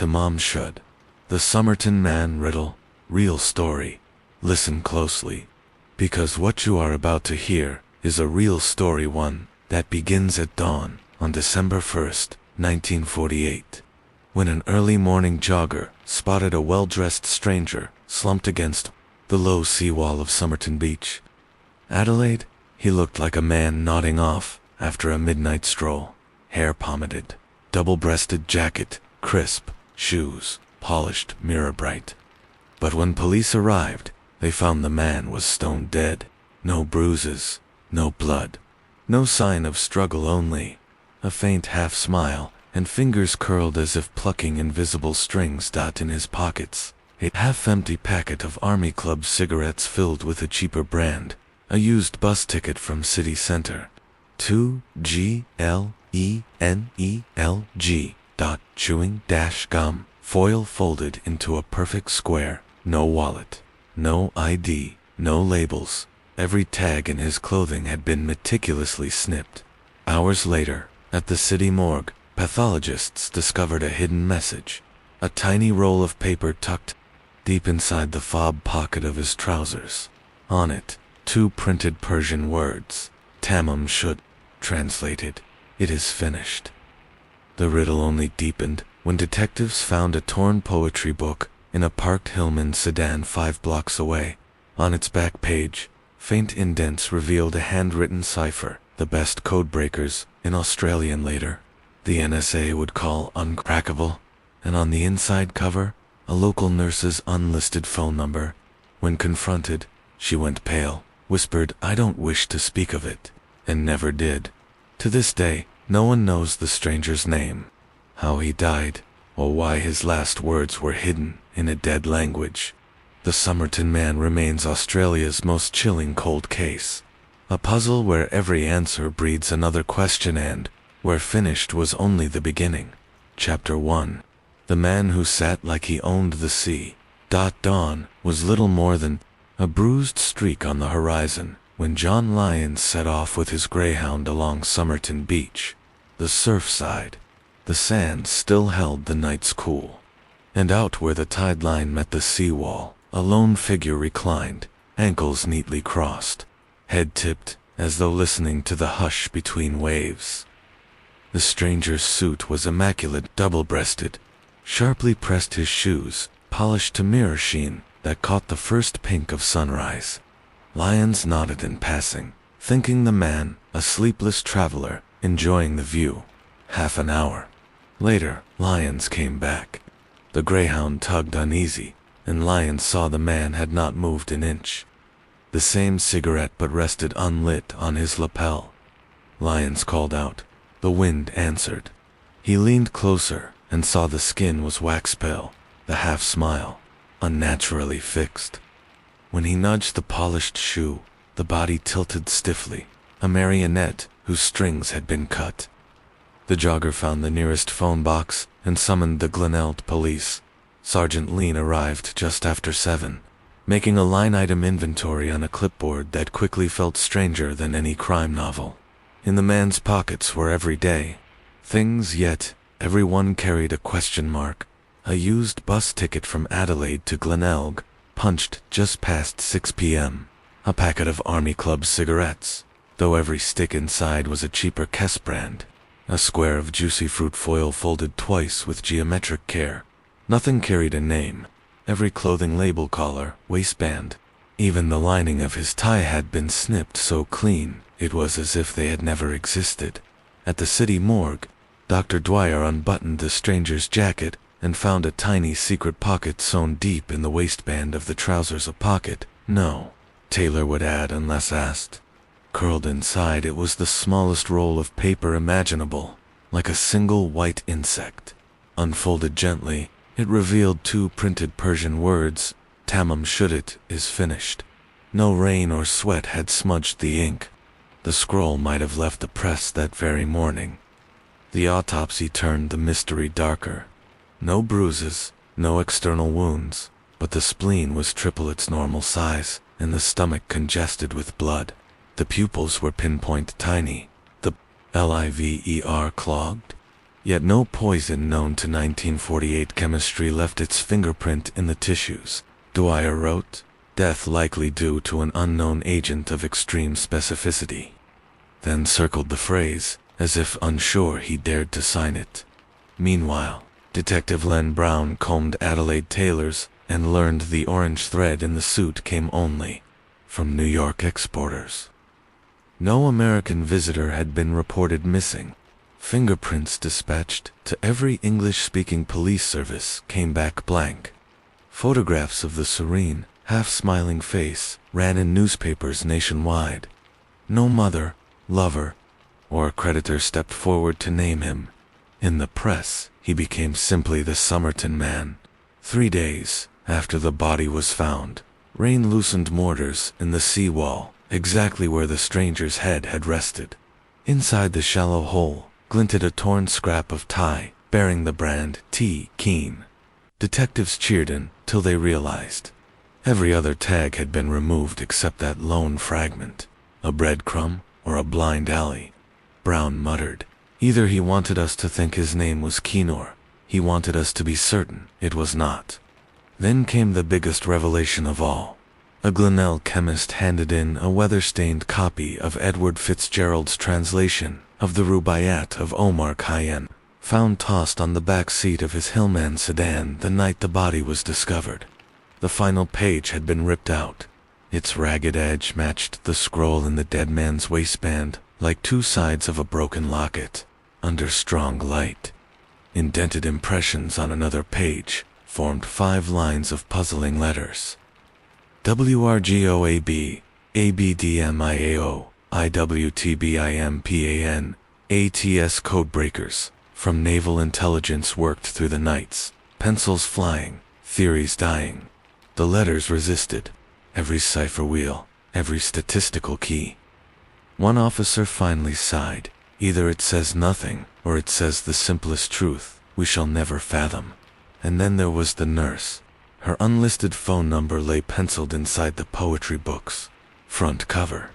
TAMÁM Shud. The Somerton Man Riddle. Real story. Listen closely, because what you are about to hear is a real story, one that begins at dawn on December 1st, 1948, when an early morning jogger spotted a well-dressed stranger slumped against the low seawall of Somerton Beach, Adelaide. He looked like a man nodding off after a midnight stroll. Hair pomaded, double-breasted jacket, crisp shoes, polished, mirror bright. But when police arrived, they found the man was stone dead. No bruises, no blood, no sign of struggle, only a faint half-smile and fingers curled as if plucking invisible strings. In his pockets, a half-empty packet of Army Club cigarettes filled with a cheaper brand, a used bus ticket from city center. 2GLENELG. Chewing gum, foil folded into a perfect square. No wallet, no ID, no labels. Every tag in his clothing had been meticulously snipped. Hours later, at the city morgue, pathologists discovered a hidden message. A tiny roll of paper tucked deep inside the fob pocket of his trousers. On it, 2 printed Persian words. TAMÁM Shud. Translated, "It is finished." The riddle only deepened when detectives found a torn poetry book in a parked Hillman sedan 5 blocks away. On its back page, faint indents revealed a handwritten cipher, the best codebreakers in Australian later the NSA would call uncrackable, and on the inside cover, a local nurse's unlisted phone number. When confronted, she went pale, whispered, "I don't wish to speak of it," and never did. To this day, no one knows the stranger's name, how he died, or why his last words were hidden in a dead language. The Somerton Man remains Australia's most chilling cold case, a puzzle where every answer breeds another question and where finished was only the beginning. Chapter 1. The man who sat like he owned the sea. Dawn was little more than a bruised streak on the horizon when John Lyons set off with his greyhound along Somerton Beach. The surf side, the sand still held the night's cool, and out where the tide line met the seawall, a lone figure reclined, ankles neatly crossed, head tipped as though listening to the hush between waves. The stranger's suit was immaculate, double-breasted, sharply pressed his shoes, polished to mirror sheen that caught the first pink of sunrise. Lyons nodded in passing, thinking the man a sleepless traveler enjoying the view. Half an hour later, Lyons came back. The greyhound tugged uneasy, and Lyons saw the man had not moved an inch. The same cigarette but rested unlit on his lapel. Lyons called out. The wind answered. He leaned closer and saw the skin was wax pale, the half-smile unnaturally fixed. When he nudged the polished shoe, the body tilted stiffly, a marionette whose strings had been cut. The jogger found the nearest phone box and summoned the Glenelg police. Sergeant Lean arrived just after 7, making a line-item inventory on a clipboard that quickly felt stranger than any crime novel. In the man's pockets were everyday things, yet everyone carried a question mark. A used bus ticket from Adelaide to Glenelg, punched just past 6 p.m. A packet of Army Club cigarettes, though every stick inside was a cheaper Kess brand. A square of juicy fruit foil folded twice with geometric care. Nothing carried a name. Every clothing label, collar, waistband, even the lining of his tie had been snipped so clean it was as if they had never existed. At the city morgue, Dr. Dwyer unbuttoned the stranger's jacket and found a tiny secret pocket sewn deep in the waistband of the trousers. A pocket, no, Taylor would add unless asked. Curled inside it was the smallest roll of paper imaginable, like a single white insect. Unfolded gently, it revealed 2 printed Persian words. TAMÁM Shud. It is finished. No rain or sweat had smudged the ink. The scroll might have left the press that very morning. The autopsy turned the mystery darker. No bruises, no external wounds, but the spleen was triple its normal size, and the stomach congested with blood. The pupils were pinpoint tiny, the liver clogged. Yet no poison known to 1948 chemistry left its fingerprint in the tissues. Dwyer wrote, "Death likely due to an unknown agent of extreme specificity." Then circled the phrase, as if unsure he dared to sign it. Meanwhile, Detective Len Brown combed Adelaide tailors and learned the orange thread in the suit came only from New York exporters. No American visitor had been reported missing. Fingerprints dispatched to every English-speaking police service came back blank. Photographs of the serene, half-smiling face ran in newspapers nationwide. No mother, lover, or creditor stepped forward to name him. In the press, he became simply the Somerton Man. 3 days after the body was found, rain loosened mortars in the seawall, exactly where the stranger's head had rested. Inside the shallow hole glinted a torn scrap of tie bearing the brand T. Keene. Detectives cheered until they realized every other tag had been removed except that lone fragment. A breadcrumb or a blind alley. Brown muttered, "Either he wanted us to think his name was Keene or he wanted us to be certain it was not." Then came the biggest revelation of all. A Glenelg chemist handed in a weather-stained copy of Edward Fitzgerald's translation of the Rubaiyat of Omar Khayyam, found tossed on the back seat of his Hillman sedan the night the body was discovered. The final page had been ripped out. Its ragged edge matched the scroll in the dead man's waistband like two sides of a broken locket, under strong light. Indented impressions on another page formed 5 lines of puzzling letters. WRGOAB, ABDMIAO, IWTBIMPAN, ATS codebreakers. From naval intelligence worked through the nights, pencils flying, theories dying. The letters resisted. Every cipher wheel, every statistical key. One officer finally sighed. Either it says nothing, or it says the simplest truth we shall never fathom. And then there was the nurse. Her unlisted phone number lay penciled inside the poetry book's front cover.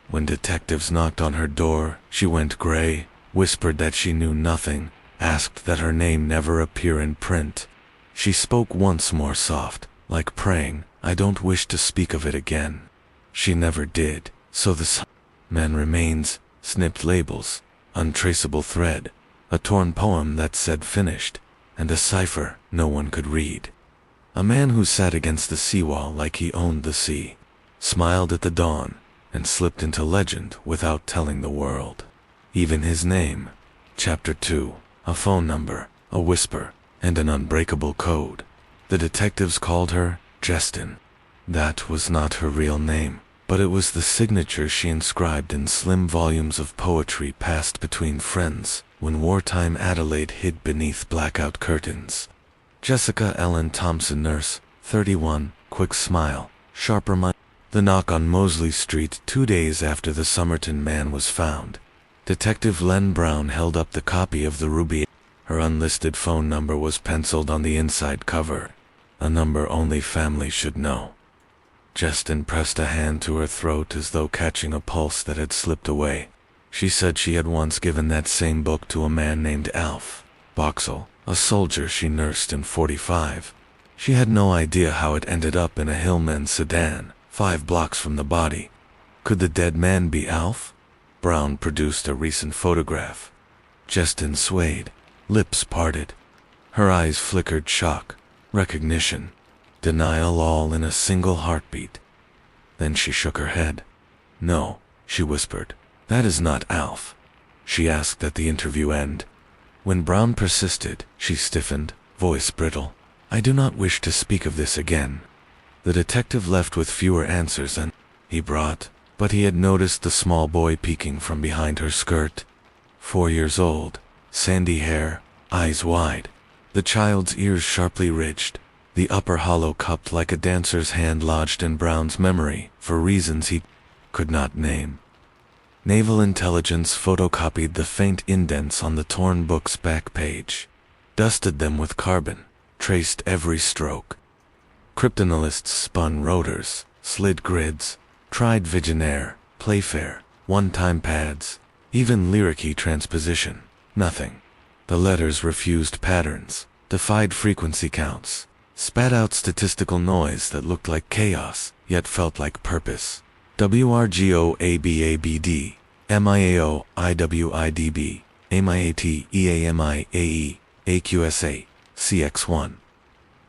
When detectives knocked on her door, she went gray, whispered that she knew nothing, asked that her name never appear in print. She spoke once more soft, like praying, "I don't wish to speak of it again." She never did, so the man remains, snipped labels, untraceable thread, a torn poem that said finished, and a cipher no one could read. A man who sat against the seawall like he owned the sea, smiled at the dawn, and slipped into legend without telling the world. Even his name, Chapter 2, a phone number, a whisper, and an unbreakable code. The detectives called her Justin. That was not her real name, but it was the signature she inscribed in slim volumes of poetry passed between friends when wartime Adelaide hid beneath blackout curtains. Jessica Ellen Thompson, nurse, 31, quick smile, sharper mind. The knock on Mosley Street 2 days after the Somerton man was found. Detective Len Brown held up the copy of the Ruby. Her unlisted phone number was penciled on the inside cover, a number only family should know. Justin pressed a hand to her throat as though catching a pulse that had slipped away. She said she had once given that same book to a man named Alf Boxall, a soldier she nursed in 45. She had no idea how it ended up in a Hillman sedan, 5 blocks from the body. Could the dead man be Alf? Brown produced a recent photograph. Justin swayed, lips parted. Her eyes flickered shock, recognition, denial all in a single heartbeat. Then she shook her head. "No," she whispered. "That is not Alf." She asked at the interview end. When Brown persisted, she stiffened, voice brittle. "I do not wish to speak of this again." The detective left with fewer answers than he brought, but he had noticed the small boy peeking from behind her skirt. 4 years old, sandy hair, eyes wide, the child's ears sharply ridged, the upper hollow cupped like a dancer's hand lodged in Brown's memory for reasons he could not name. Naval intelligence photocopied the faint indents on the torn book's back page, dusted them with carbon, traced every stroke. Cryptanalysts spun rotors, slid grids, tried Visionaire, Playfair, one-time pads, even lyric transposition. Nothing. The letters refused patterns, defied frequency counts, spat out statistical noise that looked like chaos, yet felt like purpose. WRGOABABD, MIAO, IWIDB, AMIAT, EAMIAE, AQSA, CX1.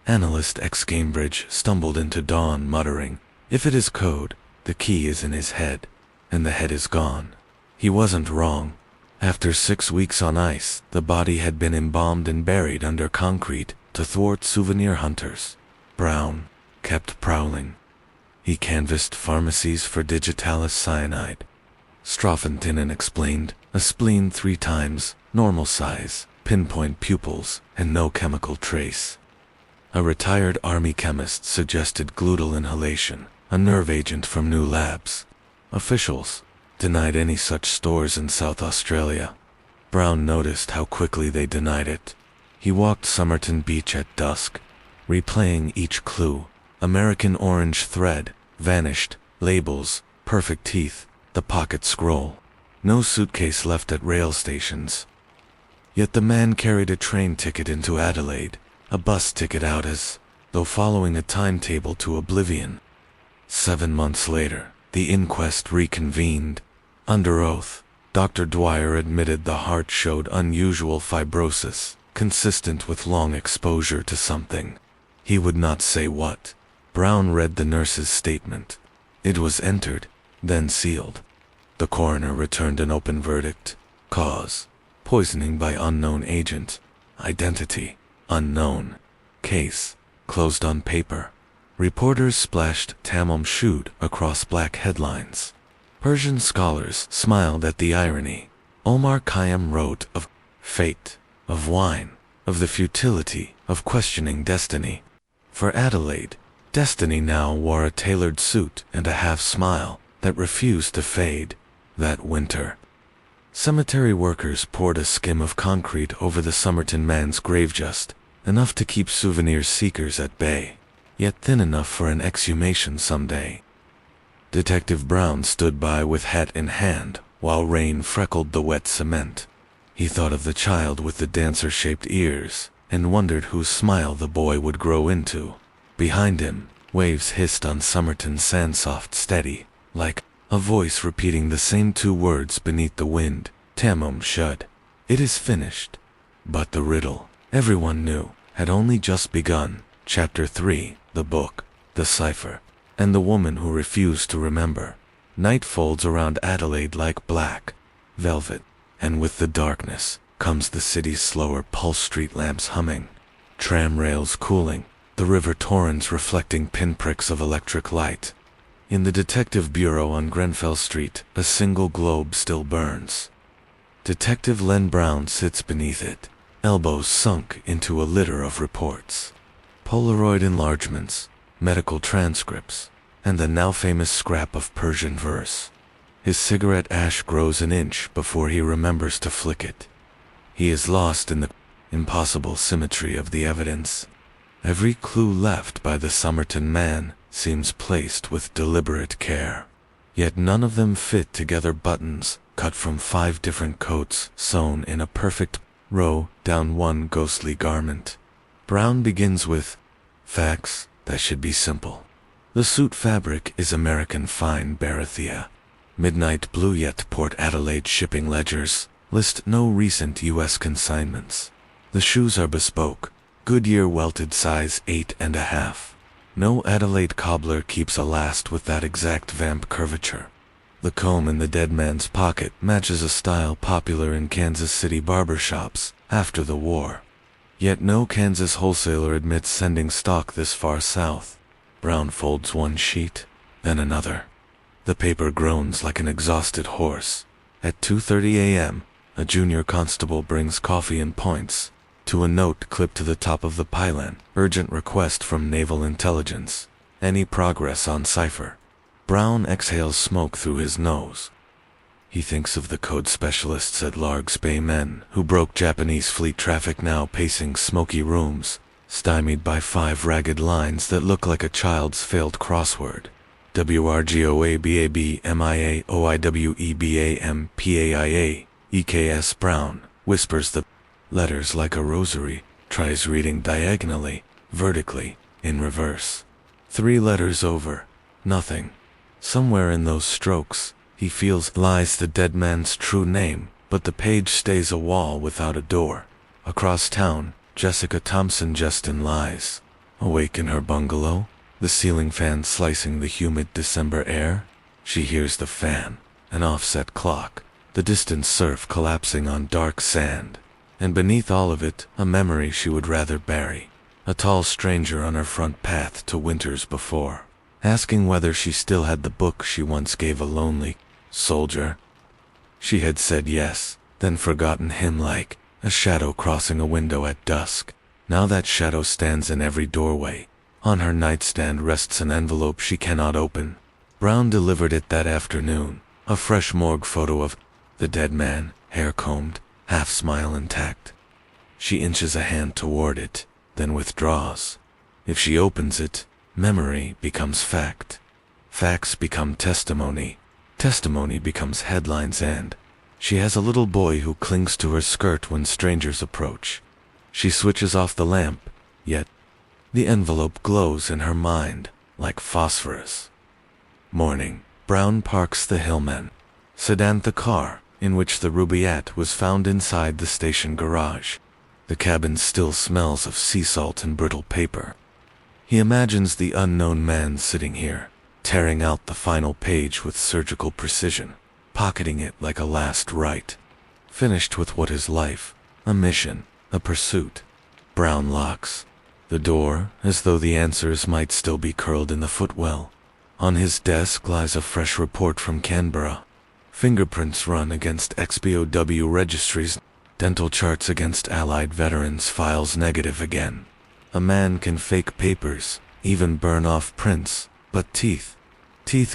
Analyst X Cambridge stumbled into dawn muttering, "If it is code, the key is in his head, and the head is gone." He wasn't wrong. After 6 weeks on ice, the body had been embalmed and buried under concrete to thwart souvenir hunters. Brown kept prowling. He canvassed pharmacies for digitalis cyanide. Strophantinin explained, a spleen 3 times, normal size, pinpoint pupils, and no chemical trace. A retired army chemist suggested gluteal inhalation, a nerve agent from new labs. Officials denied any such stores in South Australia. Brown noticed how quickly they denied it. He walked Somerton Beach at dusk, replaying each clue. American orange thread, vanished, labels, perfect teeth, the pocket scroll. No suitcase left at rail stations. Yet the man carried a train ticket into Adelaide, a bus ticket out as though following a timetable to oblivion. 7 months later, the inquest reconvened. Under oath, Dr. Dwyer admitted the heart showed unusual fibrosis, consistent with long exposure to something. He would not say what. Brown read the nurse's statement. It was entered, then sealed. The coroner returned an open verdict. Cause: poisoning by unknown agent. Identity: unknown. Case: closed on paper. Reporters splashed TAMÁM Shud across black headlines. Persian scholars smiled at the irony. Omar Khayyam wrote of fate, of wine, of the futility of questioning destiny. For Adelaide, destiny now wore a tailored suit and a half-smile that refused to fade. That winter, cemetery workers poured a skim of concrete over the Somerton man's grave, just enough to keep souvenir seekers at bay, yet thin enough for an exhumation someday. Detective Brown stood by with hat in hand while rain freckled the wet cement. He thought of the child with the dancer-shaped ears and wondered whose smile the boy would grow into. Behind him, waves hissed on Somerton's sand, soft, steady, like a voice repeating the same 2 words beneath the wind. TAMÁM Shud. It is finished. But the riddle, everyone knew, had only just begun. Chapter 3, the book, the cipher, and the woman who refused to remember. Night folds around Adelaide like black velvet, and with the darkness comes the city's slower pulse, street lamps humming, tram rails cooling, the river torrents reflecting pinpricks of electric light. In the detective bureau on Grenfell Street, a single globe still burns. Detective Len Brown sits beneath it, elbows sunk into a litter of reports. Polaroid enlargements, medical transcripts, and the now famous scrap of Persian verse. His cigarette ash grows an inch before he remembers to flick it. He is lost in the impossible symmetry of the evidence. Every clue left by the Somerton man seems placed with deliberate care. Yet none of them fit together. Buttons cut from 5 different coats sewn in a perfect row down one ghostly garment. Brown begins with facts that should be simple. The suit fabric is American fine Barathea. Midnight blue, yet Port Adelaide shipping ledgers list no recent U.S. consignments. The shoes are bespoke, Goodyear welted, size 8.5. No Adelaide cobbler keeps a last with that exact vamp curvature. The comb in the dead man's pocket matches a style popular in Kansas City barbershops after the war. Yet no Kansas wholesaler admits sending stock this far south. Brown folds one sheet, then another. The paper groans like an exhausted horse. At 2:30 a.m., a junior constable brings coffee and points to a note clipped to the top of the pylon. Urgent request from Naval Intelligence. Any progress on Cipher? Brown exhales smoke through his nose. He thinks of the code specialists at Largs Bay, men who broke Japanese fleet traffic, now pacing smoky rooms, stymied by 5 ragged lines that look like a child's failed crossword. WRGOABABMIAOIWEBAMPAIA EKS Brown whispers the letters like a rosary, tries reading diagonally, vertically, in reverse. 3 letters over. Nothing. Somewhere in those strokes, he feels lies the dead man's true name, but the page stays a wall without a door. Across town, Jessica Thompson Justin lies. Awake in her bungalow, the ceiling fan slicing the humid December air. She hears the fan, an offset clock, the distant surf collapsing on dark sand, and beneath all of it, a memory she would rather bury. A tall stranger on her front path to winters before, asking whether she still had the book she once gave a lonely soldier. She had said yes, then forgotten him like a shadow crossing a window at dusk. Now that shadow stands in every doorway. On her nightstand rests an envelope she cannot open. Brown delivered it that afternoon, a fresh morgue photo of the dead man, hair combed, half smile intact. She inches a hand toward it, then withdraws. If she opens it, memory becomes fact. Facts become testimony. Testimony becomes headlines, and she has a little boy who clings to her skirt when strangers approach. She switches off the lamp, yet the envelope glows in her mind like phosphorus. Morning. Brown parks the Hillman sedan, the car in which the Rubaiyat was found, inside the station garage. The cabin still smells of sea salt and brittle paper. He imagines the unknown man sitting here, tearing out the final page with surgical precision, pocketing it like a last rite. Finished with what is life, a mission, a pursuit. Brown locks the door, as though the answers might still be curled in the footwell. On his desk lies a fresh report from Canberra. Fingerprints run against XPOW registries, dental charts against Allied veterans, files negative again. A man can fake papers, even burn off prints, but teeth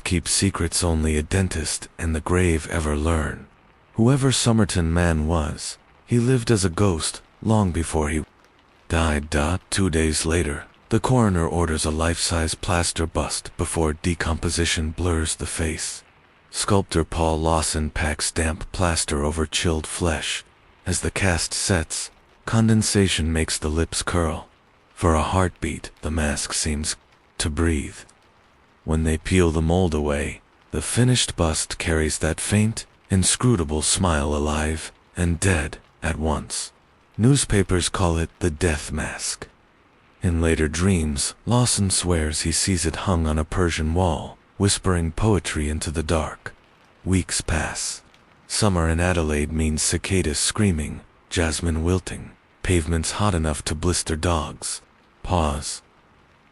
keep secrets only a dentist and the grave ever learn. Whoever Somerton man was, he lived as a ghost long before he died. 2 days later, the coroner orders a life-size plaster bust before decomposition blurs the face. Sculptor Paul Lawson packs damp plaster over chilled flesh. As the cast sets, condensation makes the lips curl. For a heartbeat, the mask seems to breathe. When they peel the mold away, the finished bust carries that faint, inscrutable smile, alive and dead at once. Newspapers call it the death mask. In later dreams, Lawson swears he sees it hung on a Persian wall, whispering poetry into the dark. Weeks pass. Summer in Adelaide means cicadas screaming, jasmine wilting, pavements hot enough to blister dogs. Pause.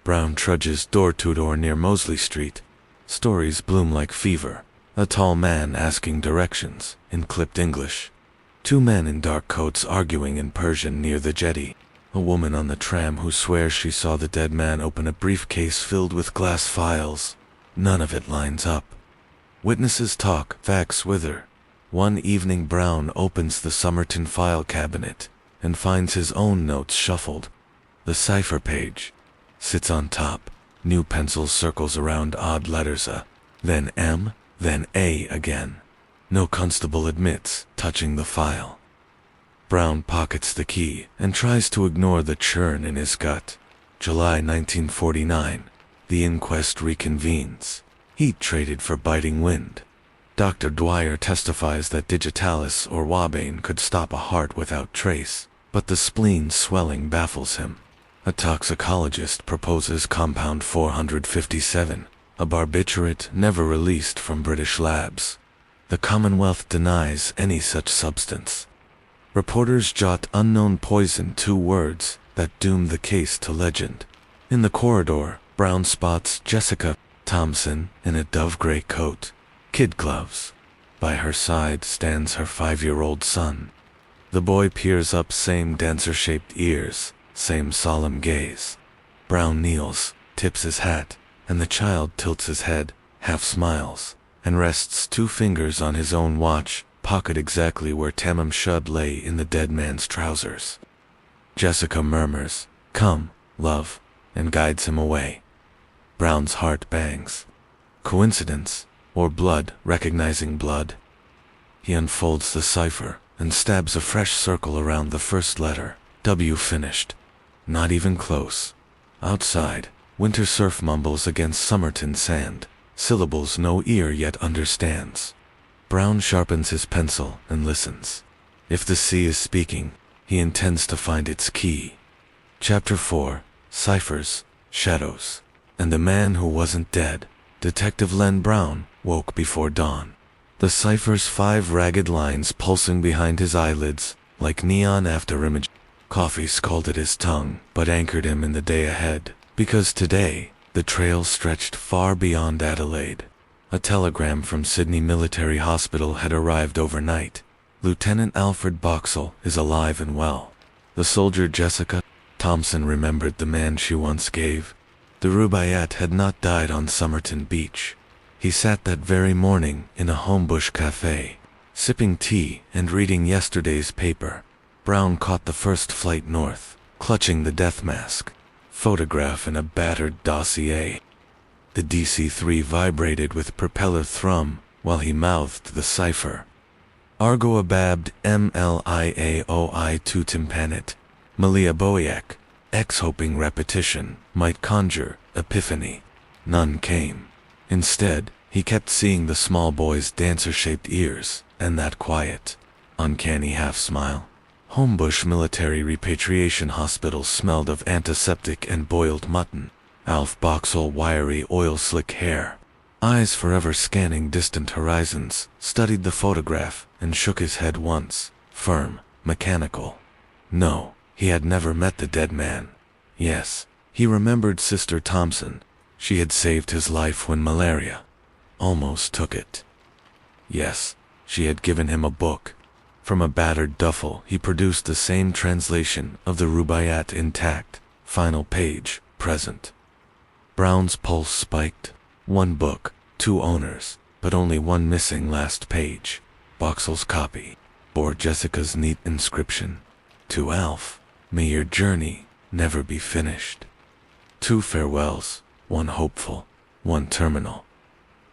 Brown trudges door to door near Mosley Street. Stories bloom like fever. A tall man asking directions, in clipped English. 2 men in dark coats arguing in Persian near the jetty. A woman on the tram who swears she saw the dead man open a briefcase filled with glass files. None of it lines up. Witnesses talk, facts wither. One evening Brown opens the Somerton file cabinet and finds his own notes shuffled. The cipher page sits on top. New pencil circles around odd letters, a, then M, then A again. No constable admits touching the file. Brown pockets the key and tries to ignore the churn in his gut. July 1949. The inquest reconvenes. Heat traded for biting wind. Dr. Dwyer testifies that digitalis or wabane could stop a heart without trace, but the spleen swelling baffles him. A toxicologist proposes compound 457, a barbiturate never released from British labs. The Commonwealth denies any such substance. Reporters jot unknown poison, 2 words that doom the case to legend. In the corridor, Brown spots Jessica Thompson in a dove-gray coat, kid gloves. By her side stands her 5-year-old son. The boy peers up, same dancer-shaped ears, same solemn gaze. Brown kneels, tips his hat, and the child tilts his head, half smiles, and rests 2 fingers on his own watch, pocket exactly where TAMÁM Shud lay in the dead man's trousers. Jessica murmurs, "Come, love," and guides him away. Brown's heart bangs. Coincidence, or blood recognizing blood? He unfolds the cipher, and stabs a fresh circle around the first letter. W finished. Not even close. Outside, winter surf mumbles against Somerton sand, syllables no ear yet understands. Brown sharpens his pencil and listens. If the sea is speaking, he intends to find its key. Chapter 4, Ciphers, Shadows. And the man who wasn't dead, Detective Len Brown, woke before dawn. The Ciphers' 5 ragged lines pulsing behind his eyelids, like neon afterimage. Coffee scalded his tongue, but anchored him in the day ahead, because today, the trail stretched far beyond Adelaide. A telegram from Sydney Military Hospital had arrived overnight. Lieutenant Alfred Boxall is alive and well. The soldier Jessica Thompson remembered the man she once gave. The Rubaiyat had not died on Somerton Beach. He sat that very morning in a homebush cafe, sipping tea and reading yesterday's paper. Brown caught the first flight north, clutching the death mask. Photograph in a battered dossier. The DC-3 vibrated with propeller thrum while he mouthed the cipher. Argo ababbed MLIAOI to tympanit. Malia Boyack, hoping repetition might conjure epiphany. None came. Instead, he kept seeing the small boy's dancer-shaped ears and that quiet, uncanny half-smile. Homebush Military Repatriation Hospital smelled of antiseptic and boiled mutton. Alf Boxall, wiry oil-slick hair, eyes forever scanning distant horizons, studied the photograph and shook his head once, firm, mechanical. No, he had never met the dead man. Yes, he remembered Sister Thompson. She had saved his life when malaria almost took it. Yes, she had given him a book. From a battered duffel he produced the same translation of the Rubaiyat intact, final page, present. Brown's pulse spiked. 1 book, 2 owners, but only one missing last page. Boxall's copy bore Jessica's neat inscription. To Alf, may your journey never be finished. 2 farewells, 1 hopeful, 1 terminal.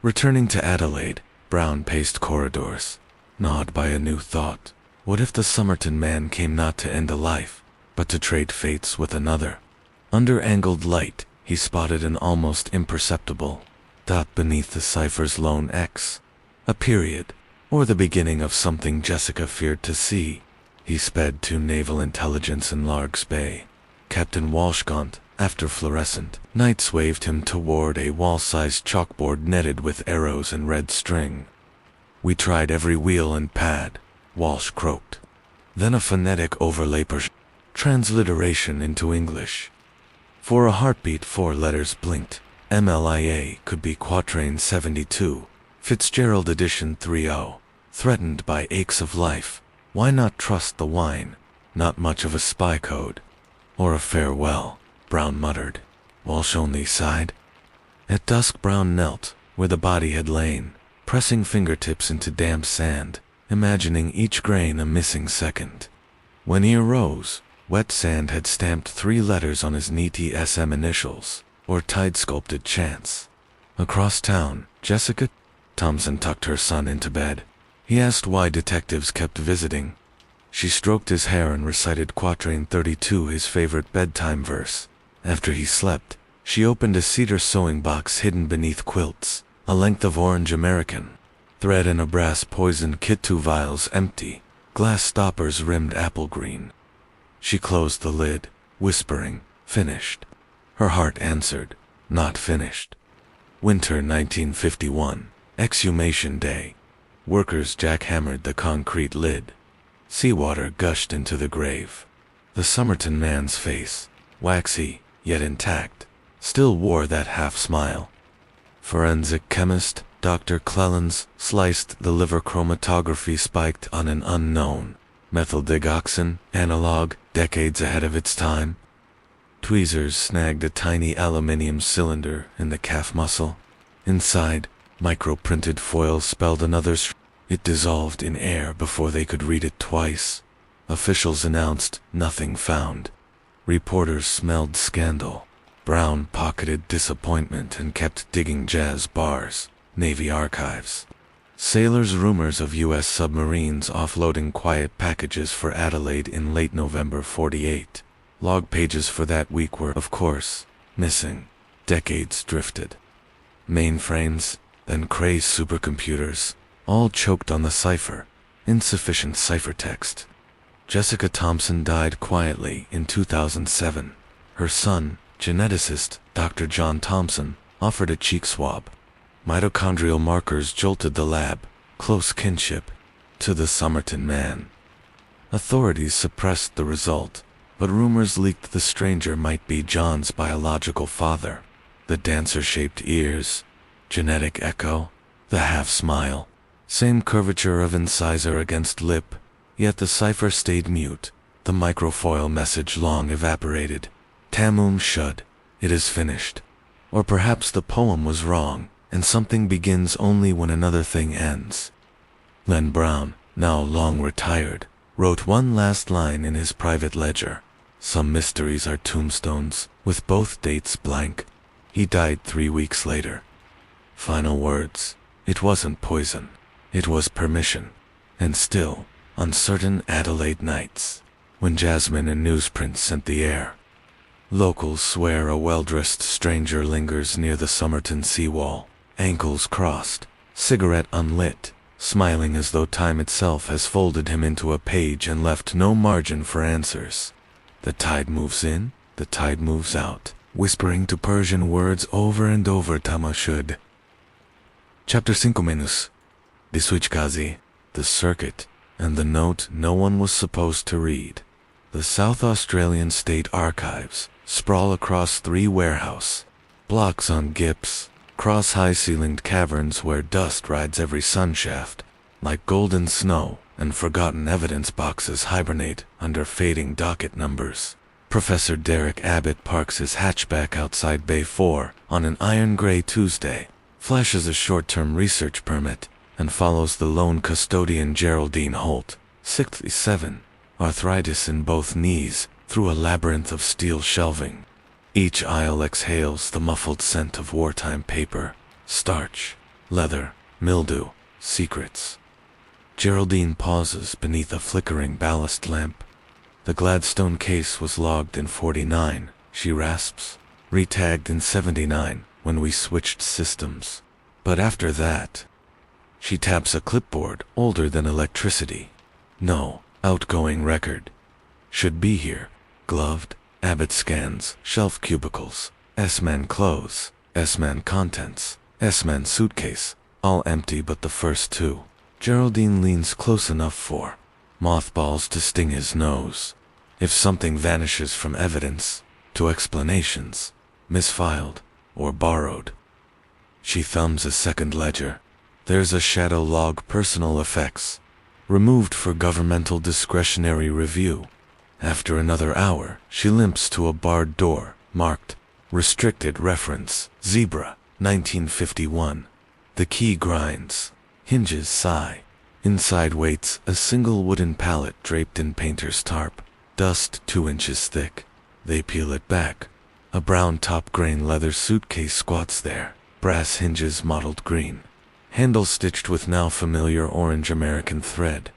Returning to Adelaide, Brown paced corridors, gnawed by a new thought. What if the Somerton man came not to end a life, but to trade fates with another? Under angled light, he spotted an almost imperceptible dot beneath the cipher's lone X. A period, or the beginning of something Jessica feared to see. He sped to Naval Intelligence in Largs Bay. Captain Walshgaunt, after fluorescent, nights waved him toward a wall-sized chalkboard netted with arrows and red string. We tried every wheel and pad, Walsh croaked. Then a phonetic overlay transliteration into English. For a heartbeat 4 letters blinked. MLIA could be Quatrain 72, Fitzgerald edition 3.0. Threatened by aches of life, why not trust the wine? Not much of a spy code. Or a farewell, Brown muttered. Walsh only sighed. At dusk Brown knelt, where the body had lain, pressing fingertips into damp sand, imagining each grain a missing second. When he arose, wet sand had stamped 3 letters on his neat SM initials, or tide-sculpted chance. Across town, Jessica Thompson tucked her son into bed. He asked why detectives kept visiting. She stroked his hair and recited Quatrain 32, his favorite bedtime verse. After he slept, she opened a cedar sewing box hidden beneath quilts, a length of orange American thread and a brass poison kit, 2 vials empty, glass stoppers rimmed apple green. She closed the lid, whispering, "Finished." Her heart answered, "Not finished." Winter 1951, Exhumation Day. Workers jackhammered the concrete lid. Seawater gushed into the grave. The Somerton man's face, waxy, yet intact, still wore that half-smile. Forensic chemist Dr. Clellens sliced the liver, chromatography spiked on an unknown methyldigoxin analog, decades ahead of its time. Tweezers snagged a tiny aluminium cylinder in the calf muscle. Inside, micro-printed foil spelled another It dissolved in air before they could read it twice. Officials announced nothing found. Reporters smelled scandal. Brown pocketed disappointment and kept digging jazz bars, Navy archives. Sailors' rumors of U.S. submarines offloading quiet packages for Adelaide in late November 48. Log pages for that week were, of course, missing. Decades drifted. Mainframes, then crazed supercomputers, all choked on the cipher. Insufficient ciphertext. Jessica Thompson died quietly in 2007. Her son, geneticist Dr. John Thompson, offered a cheek swab. Mitochondrial markers jolted the lab, close kinship to the Somerton man. Authorities suppressed the result, but rumors leaked the stranger might be John's biological father. The dancer-shaped ears, genetic echo, the half-smile, same curvature of incisor against lip, yet the cipher stayed mute, the microfoil message long evaporated. TAMÁM Shud, it is finished. Or perhaps the poem was wrong, and something begins only when another thing ends. Len Brown, now long retired, wrote one last line in his private ledger. Some mysteries are tombstones, with both dates blank. He died 3 weeks later. Final words. It wasn't poison. It was permission. And still, on certain Adelaide nights, when Jasmine and newsprint scent the air, locals swear a well-dressed stranger lingers near the Somerton seawall, ankles crossed, cigarette unlit, smiling as though time itself has folded him into a page and left no margin for answers. The tide moves in, the tide moves out, whispering to Persian words over and over. Tama Shud. Chapter 5 The Suitcase, the circuit, and the note no one was supposed to read. The South Australian State Archives sprawl across 3 warehouse blocks on Gips, cross high-ceilinged caverns where dust rides every sunshaft, like golden snow, and forgotten evidence boxes hibernate under fading docket numbers. Professor Derek Abbott parks his hatchback outside Bay 4 on an iron-gray Tuesday, flashes a short-term research permit, and follows the lone custodian Geraldine Holt, 67, arthritis in both knees, through a labyrinth of steel shelving. Each aisle exhales the muffled scent of wartime paper, starch, leather, mildew, secrets. Geraldine pauses beneath a flickering ballast lamp. The Gladstone case was logged in 49, she rasps, retagged in 79 when we switched systems. But after that, she taps a clipboard older than electricity. No, outgoing record. Should be here. Gloved. Abbott scans, shelf cubicles, S-man clothes, S-man contents, S-man suitcase, all empty but the first 2. Geraldine leans close enough for mothballs to sting his nose. If something vanishes from evidence, to explanations, misfiled, or borrowed. She thumbs a second ledger. There's a shadow log, personal effects, removed for governmental discretionary review. After another hour, she limps to a barred door, marked, Restricted Reference, Zebra, 1951. The key grinds. Hinges sigh. Inside waits a single wooden pallet draped in painter's tarp, dust 2 inches thick. They peel it back. A brown top-grain leather suitcase squats there, brass hinges mottled green. Handle stitched with now familiar orange American thread.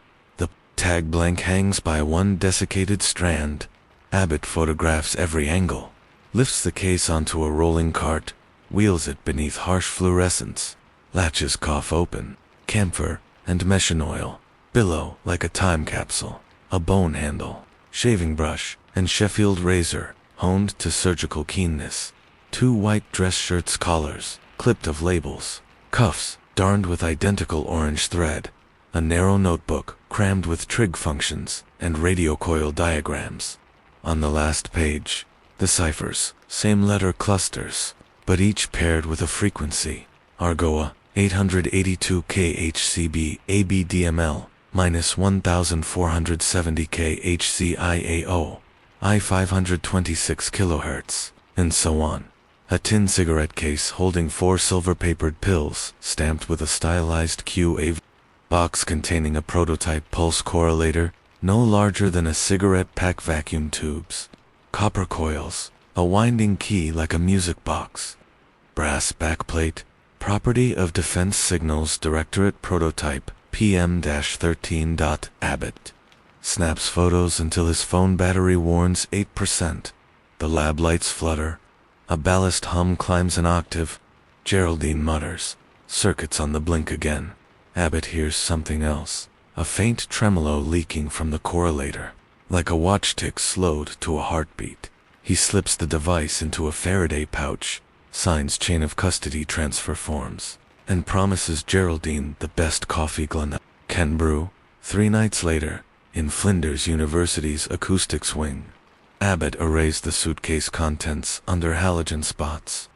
Tag blank hangs by one desiccated strand. Abbott photographs every angle, lifts the case onto a rolling cart, wheels it beneath harsh fluorescence. Latches cough open, camphor and mechin oil billow like a time capsule. A bone handle, shaving brush, and Sheffield razor, honed to surgical keenness. 2 white dress shirts collars, clipped of labels. Cuffs, darned with identical orange thread. A narrow notebook, crammed with trig functions and radio coil diagrams. On the last page, the ciphers, same letter clusters, but each paired with a frequency. Argoa, 882 kHCB ABDML, minus 1470 kHCIAO, I 526 kHz, and so on. A tin cigarette case holding 4 silver-papered pills, stamped with a stylized QA box containing a prototype pulse correlator, no larger than a cigarette pack, vacuum tubes, copper coils, a winding key like a music box, brass backplate, Property of Defense Signals Directorate Prototype PM-13. Abbott snaps photos until his phone battery warns 8%. The lab lights flutter. A ballast hum climbs an octave. Geraldine mutters. Circuits on the blink again. Abbott hears something else. A faint tremolo leaking from the correlator, like a watch tick slowed to a heartbeat. He slips the device into a Faraday pouch, signs chain of custody transfer forms, and promises Geraldine the best coffee Glen can brew. 3 nights later, in Flinders University's acoustics wing, Abbott arrays the suitcase contents under halogen spots.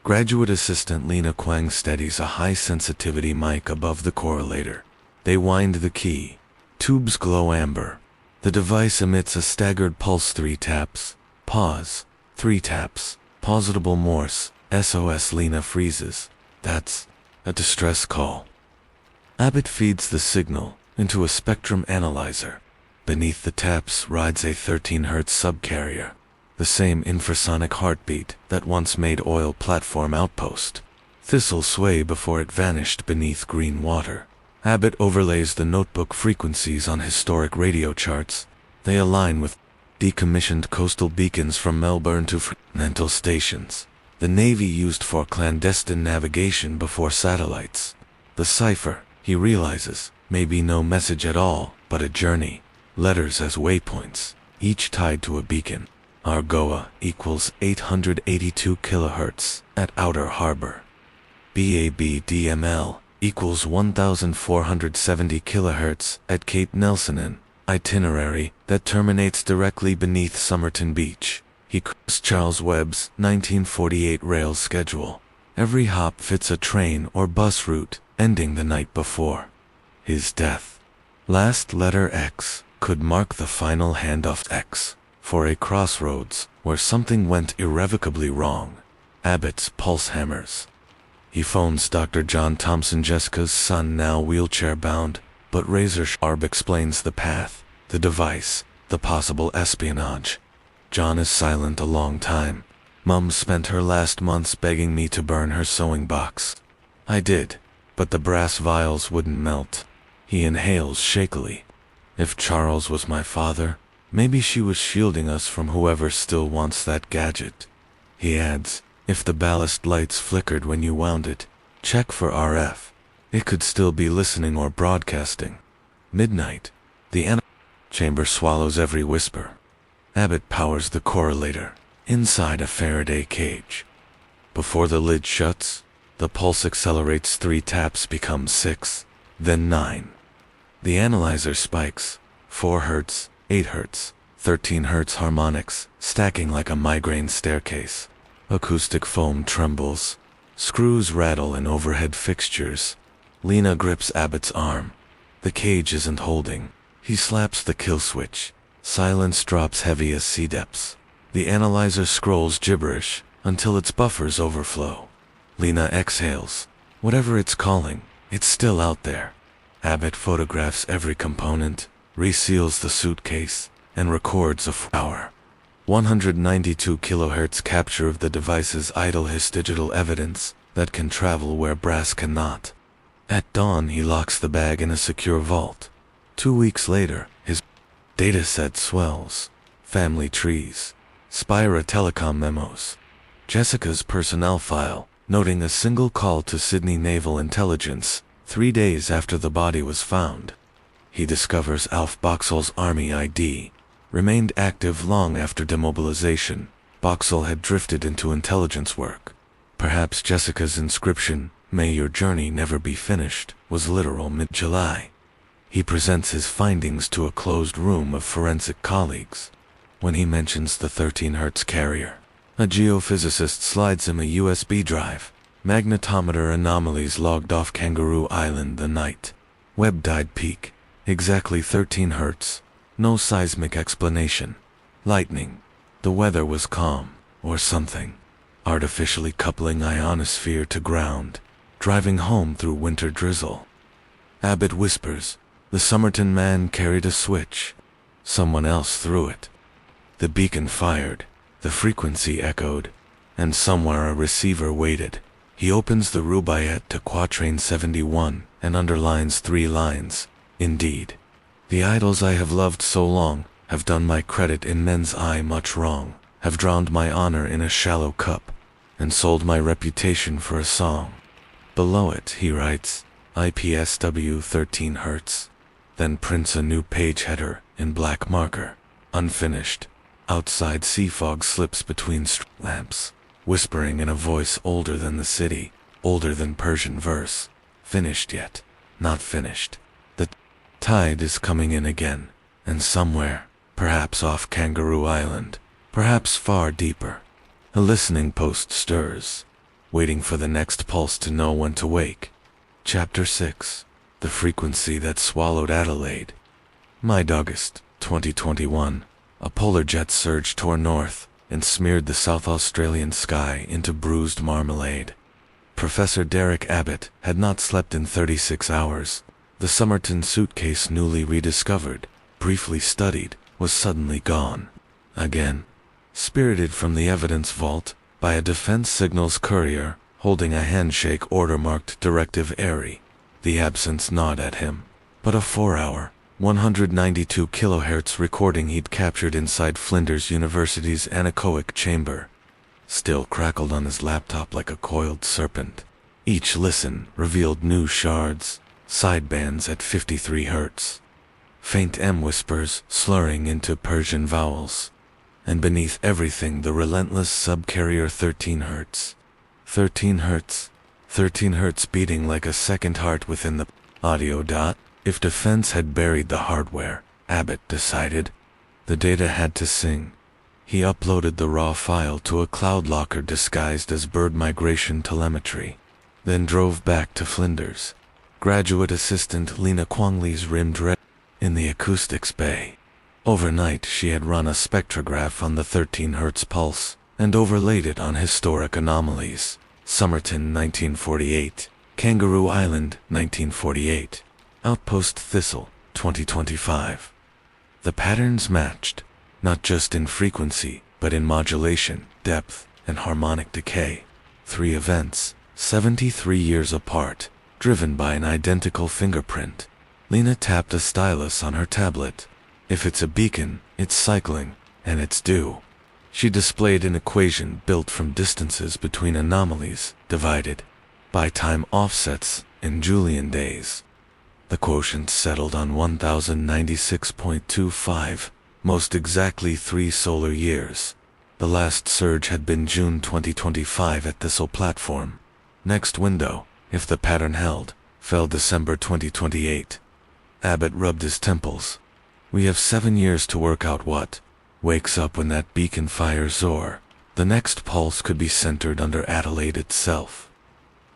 Graduate assistant Lena Kwang steadies a high-sensitivity mic above the correlator. They wind the key. Tubes glow amber. The device emits a staggered pulse. 3 taps. Pause. 3 taps. Pausable Morse. SOS. Lena freezes. That's a distress call. Abbott feeds the signal into a spectrum analyzer. Beneath the taps rides a 13 Hz subcarrier, the same infrasonic heartbeat that once made Oil Platform Outpost. Thistle sway before it vanished beneath green water. Abbott overlays the notebook frequencies on historic radio charts. They align with decommissioned coastal beacons from Melbourne to Fremantle stations. The Navy used for clandestine navigation before satellites. The Cipher, he realizes, may be no message at all, but a journey. Letters as waypoints, each tied to a beacon. Argoa equals 882 kHz at Outer Harbor. BABDML equals 1470 kHz at Cape Nelson. An itinerary that terminates directly beneath Somerton Beach. He quotes Charles Webb's 1948 rail schedule. Every hop fits a train or bus route, ending the night before his death. Last letter X could mark the final handoff. X for a crossroads where something went irrevocably wrong. Abbott's pulse hammers. He phones Dr. John Thompson, Jessica's son, now wheelchair-bound, but razor-sharp explains the path, the device, the possible espionage. John is silent a long time. Mum spent her last months begging me to burn her sewing box. I did, but the brass vials wouldn't melt. He inhales shakily. If Charles was my father, maybe she was shielding us from whoever still wants that gadget. He adds, if the ballast lights flickered when you wound it, check for RF. It could still be listening or broadcasting. Midnight. The chamber swallows every whisper. Abbott powers the correlator, inside a Faraday cage. Before the lid shuts, the pulse accelerates. 3 taps become 6, then 9. The analyzer spikes, 4 Hz, 8 Hz, 13 Hz harmonics, stacking like a migraine staircase. Acoustic foam trembles. Screws rattle in overhead fixtures. Lena grips Abbott's arm. The cage isn't holding. He slaps the kill switch. Silence drops heavy as sea depths. The analyzer scrolls gibberish until its buffers overflow. Lena exhales. Whatever it's calling, it's still out there. Abbott photographs every component, reseals the suitcase, and records a 4-hour, 192 kHz capture of the device's idle digital evidence that can travel where brass cannot. At dawn, he locks the bag in a secure vault. 2 weeks later, his dataset swells. Family trees, Spira telecom memos, Jessica's personnel file, noting a single call to Sydney Naval Intelligence 3 days after the body was found. He discovers Alf Boxall's Army ID, remained active long after demobilization. Boxall had drifted into intelligence work. Perhaps Jessica's inscription, "May your journey never be finished," was literal. Mid-July. He presents his findings to a closed room of forensic colleagues. When he mentions the 13 Hz carrier, a geophysicist slides him a USB drive. Magnetometer anomalies logged off Kangaroo Island the night. Webb died peak. Exactly 13 Hz. No seismic explanation. Lightning. The weather was calm, or something. Artificially coupling ionosphere to ground. Driving home through winter drizzle. Abbott whispers, the Somerton man carried a switch. Someone else threw it. The beacon fired. The frequency echoed. And somewhere a receiver waited. He opens the Rubaiyat to Quatrain 71 and underlines 3 lines. Indeed, the idols I have loved so long have done my credit in men's eye much wrong, have drowned my honor in a shallow cup, and sold my reputation for a song. Below it, he writes, IPSW 13 Hertz, then prints a new page header in black marker, unfinished. Outside sea fog slips between lamps, whispering in a voice older than the city, older than Persian verse. Finished yet, not finished. The tide is coming in again, and somewhere, perhaps off Kangaroo Island, perhaps far deeper, a listening post stirs, waiting for the next pulse to know when to wake. Chapter 6. The Frequency That Swallowed Adelaide. Mid-August, 2021. A polar jet surge tore north and smeared the South Australian sky into bruised marmalade. Professor Derek Abbott had not slept in 36 hours. The Somerton suitcase, newly rediscovered, briefly studied, was suddenly gone. Again. Spirited from the evidence vault by a defense signals courier holding a handshake order marked Directive Airy. The absence gnawed at him, but a 4-hour, 192 kHz recording he'd captured inside Flinders University's anechoic chamber still crackled on his laptop like a coiled serpent. Each listen revealed new shards, sidebands at 53 Hz, faint M whispers slurring into Persian vowels, and beneath everything the relentless subcarrier 13 Hz. 13 Hz. 13 Hz beating like a second heart within the audio dot. If defense had buried the hardware, Abbott decided, the data had to sing. He uploaded the raw file to a cloud locker disguised as bird migration telemetry, then drove back to Flinders. Graduate assistant Lena Quangley's rimmed red in the acoustics bay. Overnight she had run a spectrograph on the 13 Hz pulse and overlaid it on historic anomalies. Somerton 1948, Kangaroo Island 1948. Outpost Thistle, 2025. The patterns matched, not just in frequency, but in modulation, depth, and harmonic decay. 3 events, 73 years apart, driven by an identical fingerprint. Lena tapped a stylus on her tablet. If it's a beacon, it's cycling, and it's due. She displayed an equation built from distances between anomalies, divided by time offsets in Julian days. The quotient settled on 1096.25, most exactly 3 solar years. The last surge had been June 2025 at Thistle platform. Next window, if the pattern held, fell December 2028. Abbott rubbed his temples. We have 7 years to work out what wakes up when that beacon fires, or the next pulse could be centered under Adelaide itself.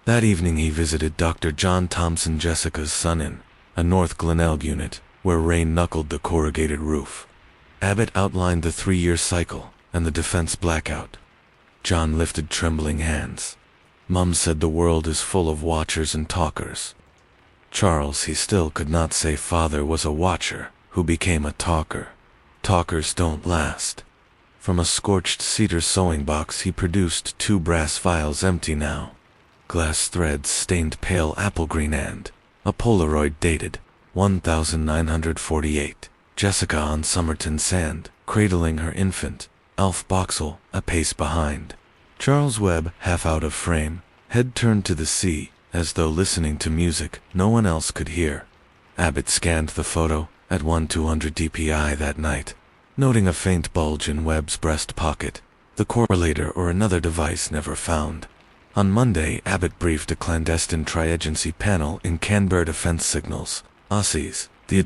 That evening he visited Dr. John Thompson, Jessica's son, in a North Glenelg unit, where rain knuckled the corrugated roof. Abbott outlined the 3-year cycle and the defense blackout. John lifted trembling hands. Mum said the world is full of watchers and talkers. Charles, he still could not say father, was a watcher who became a talker. Talkers don't last. From a scorched cedar sewing box he produced 2 brass vials, empty now. Glass threads stained pale apple green, and a Polaroid dated 1948. Jessica on Somerton sand, cradling her infant, Alf Boxall a pace behind. Charles Webb, half out of frame, head turned to the sea, as though listening to music no one else could hear. Abbott scanned the photo at 1200 dpi that night, noting a faint bulge in Webb's breast pocket, the correlator or another device never found. On Monday, Abbott briefed a clandestine tri-agency panel in Canberra Defense Signals, Aussies, the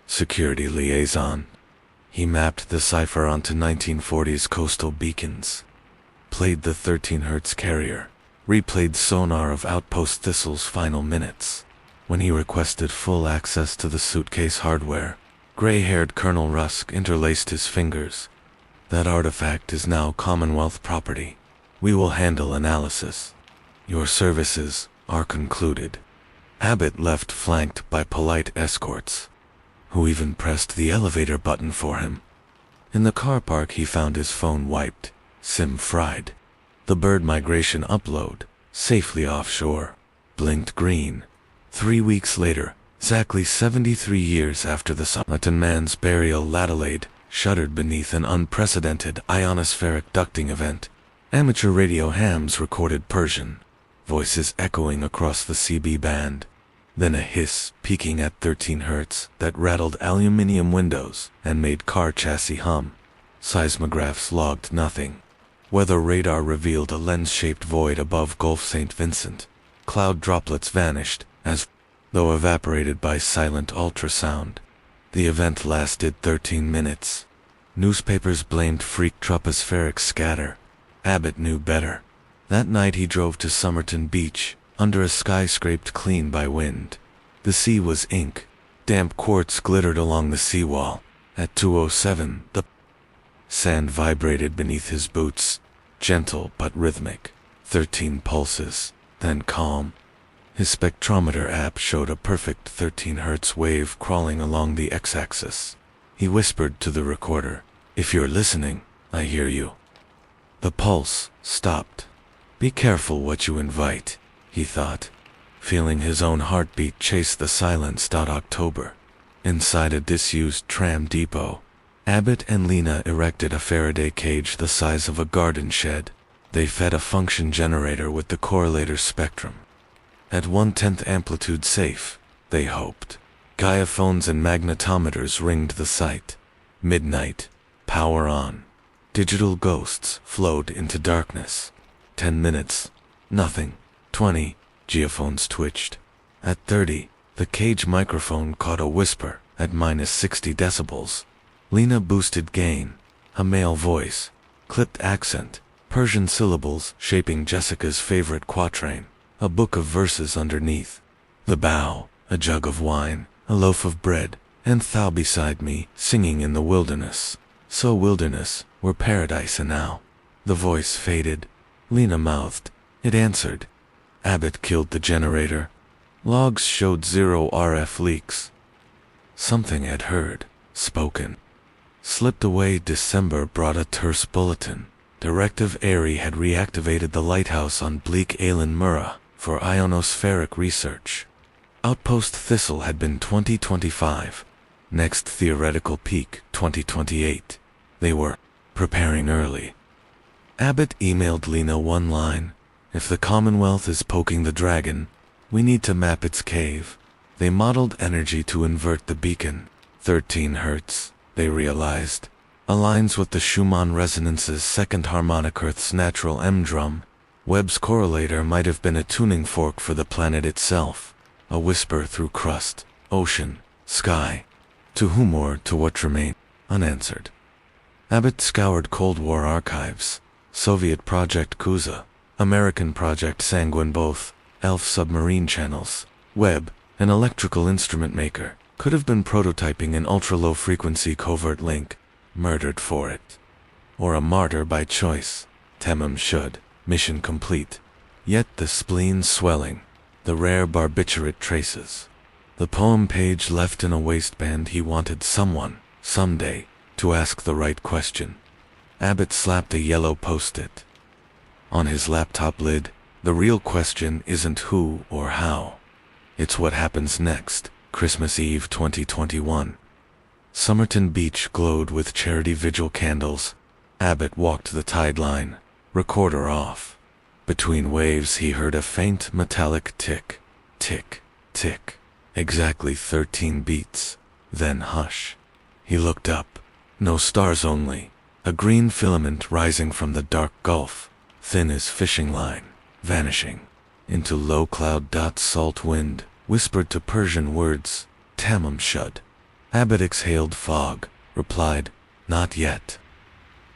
security liaison. He mapped the Cipher onto 1940s coastal beacons, played the 13 Hz carrier, replayed sonar of Outpost Thistle's final minutes. When he requested full access to the suitcase hardware, gray-haired Colonel Rusk interlaced his fingers. That artifact is now Commonwealth property. We will handle analysis. Your services are concluded. Abbott left, flanked by polite escorts, who even pressed the elevator button for him. In the car park he found his phone wiped, SIM fried. The bird migration upload safely offshore. Blinked green. 3 weeks later, exactly 73 years after the Somerton man's burial, Adelaide shuddered beneath an unprecedented ionospheric ducting event. Amateur radio hams recorded Persian voices echoing across the CB band. Then a hiss peaking at 13 hertz that rattled aluminium windows and made car chassis hum. Seismographs logged nothing. Weather radar revealed a lens-shaped void above Gulf St. Vincent. Cloud droplets vanished, as though evaporated by silent ultrasound. The event lasted 13 minutes. Newspapers blamed freak tropospheric scatter. Abbott knew better. That night he drove to Somerton Beach, under a sky scraped clean by wind. The sea was ink. Damp quartz glittered along the seawall. At 2:07, the sand vibrated beneath his boots, gentle but rhythmic. 13 pulses, then calm. His spectrometer app showed a perfect 13 hertz wave crawling along the x-axis. He whispered to the recorder, "If you're listening, I hear you." The pulse stopped. Be careful what you invite, he thought, feeling his own heartbeat chase the silence. October. Inside a disused tram depot, Abbott and Lena erected a Faraday cage the size of a garden shed. They fed a function generator with the correlator spectrum. At 1/10 amplitude safe, they hoped. Gaia phones and magnetometers ringed the site. Midnight. Power on. Digital ghosts flowed into darkness. 10 minutes. Nothing. 20. Geophones twitched. At 30, the cage microphone caught a whisper at -60 decibels. Lena boosted gain. A male voice. Clipped accent. Persian syllables shaping Jessica's favorite quatrain. A book of verses underneath. The bow, a jug of wine, a loaf of bread, and thou beside me, singing in the wilderness. So wilderness were paradise and now. The voice faded. Lena mouthed. It answered. Abbott killed the generator. Logs showed 0 RF leaks. Something had heard, spoken. Slipped away. December brought a terse bulletin. Directive Airy had reactivated the lighthouse on bleak Alan Murrah for ionospheric research. Outpost Thistle had been 2025. Next theoretical peak, 2028. They were preparing early. Abbott emailed Lena one line. If the Commonwealth is poking the dragon, we need to map its cave. They modeled energy to invert the beacon. 13 hertz, they realized, aligns with the Schumann resonance's second harmonic. Earth's natural M-drum. Webb's correlator might have been a tuning fork for the planet itself. A whisper through crust, ocean, sky. To whom or to what remained unanswered. Abbott scoured Cold War archives. Soviet Project Kuza, American Project Sanguine, both, ELF submarine channels. Webb, an electrical instrument maker, could have been prototyping an ultra-low frequency covert link, murdered for it. Or a martyr by choice. TAMÁM Shud, mission complete. Yet the spleen swelling, the rare barbiturate traces. The poem page left in a waistband. He wanted someone, someday, to ask the right question. Abbott slapped a yellow post-it on his laptop lid. The real question isn't who or how. It's what happens next. Christmas Eve 2021. Somerton Beach glowed with charity vigil candles. Abbott walked the tide line, recorder off. Between waves he heard a faint metallic tick, tick, tick. Exactly 13 beats. Then hush. He looked up. No stars, only a green filament rising from the dark gulf, thin as fishing line, vanishing into low cloud. Salt wind whispered to Persian words, "TAMÁM Shud." Abbott exhaled. Fog replied, "Not yet."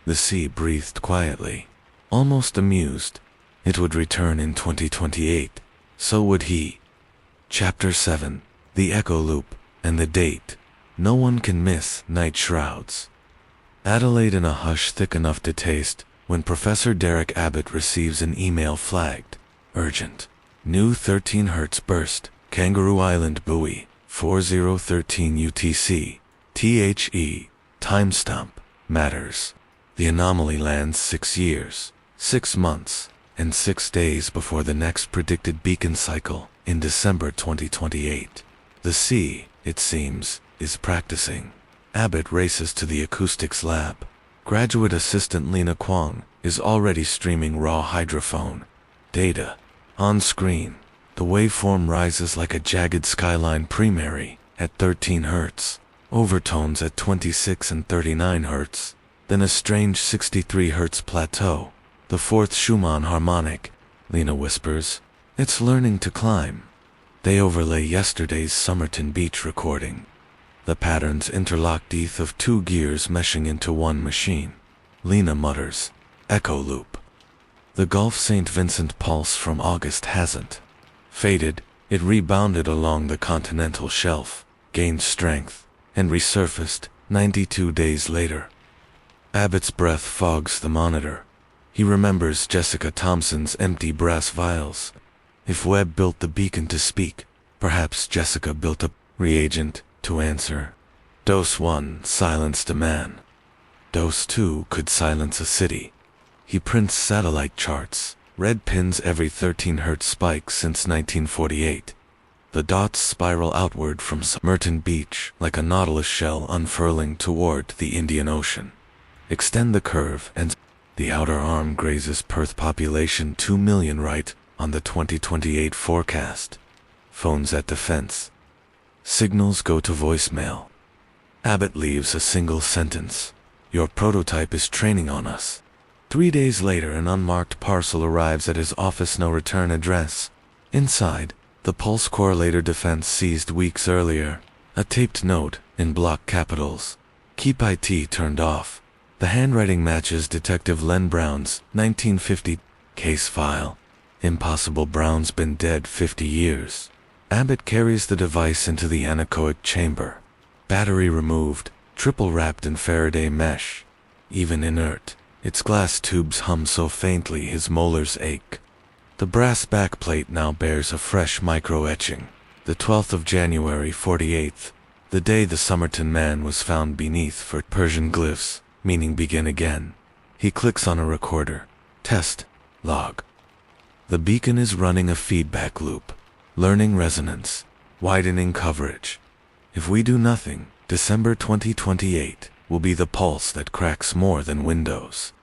The sea breathed quietly, almost amused. It would return in 2028. So would he. Chapter 7. The Echo Loop, and the date. No one can miss night shrouds. Adelaide in a hush thick enough to taste, when Professor Derek Abbott receives an email flagged. Urgent. New 13 hertz burst. Kangaroo Island buoy. 4013 UTC. THE. Timestamp. Matters. The anomaly lands 6 years, 6 months, and 6 days before the next predicted beacon cycle, in December 2028. The sea, it seems, is practicing. Abbott races to the acoustics lab. Graduate assistant Lena Kwong is already streaming raw hydrophone data. On screen, the waveform rises like a jagged skyline primary at 13 Hz, overtones at 26 and 39 Hz, then a strange 63 Hz plateau, the fourth Schumann harmonic. Lena whispers, "It's learning to climb." They overlay yesterday's Somerton Beach recording. The patterns interlock teeth of 2 gears meshing into one machine. Lena mutters, "Echo loop." The Gulf St. Vincent pulse from August hasn't faded. It rebounded along the continental shelf, gained strength, and resurfaced 92 days later. Abbott's breath fogs the monitor. He remembers Jessica Thompson's empty brass vials. If Webb built the beacon to speak, perhaps Jessica built a reagent to answer. Dose 1 silenced a man. Dose 2 could silence a city. He prints satellite charts, red pins every 13 Hz spike since 1948. The dots spiral outward from Somerton Beach like a nautilus shell unfurling toward the Indian Ocean. Extend the curve and the outer arm grazes Perth population 2 million right on the 2028 forecast. Phones at the fence. Signals go to voicemail. Abbott leaves a single sentence. "Your prototype is training on us." 3 days later, an unmarked parcel arrives at his office no return address. Inside, the pulse correlator defense seized weeks earlier. A taped note, in block capitals. "Keep IT turned off." The handwriting matches Detective Len Brown's 1950 case file. Impossible. Brown's been dead 50 years. Abbott carries the device into the anechoic chamber. Battery removed, triple wrapped in Faraday mesh. Even inert, its glass tubes hum so faintly his molars ache. The brass backplate now bears a fresh micro-etching. The 12th of January 48th, the day the Somerton man was found beneath for Persian glyphs, meaning begin again. He clicks on a recorder. Test. Log. The beacon is running a feedback loop. Learning resonance. Widening coverage. If we do nothing, December 2028 will be the pulse that cracks more than windows.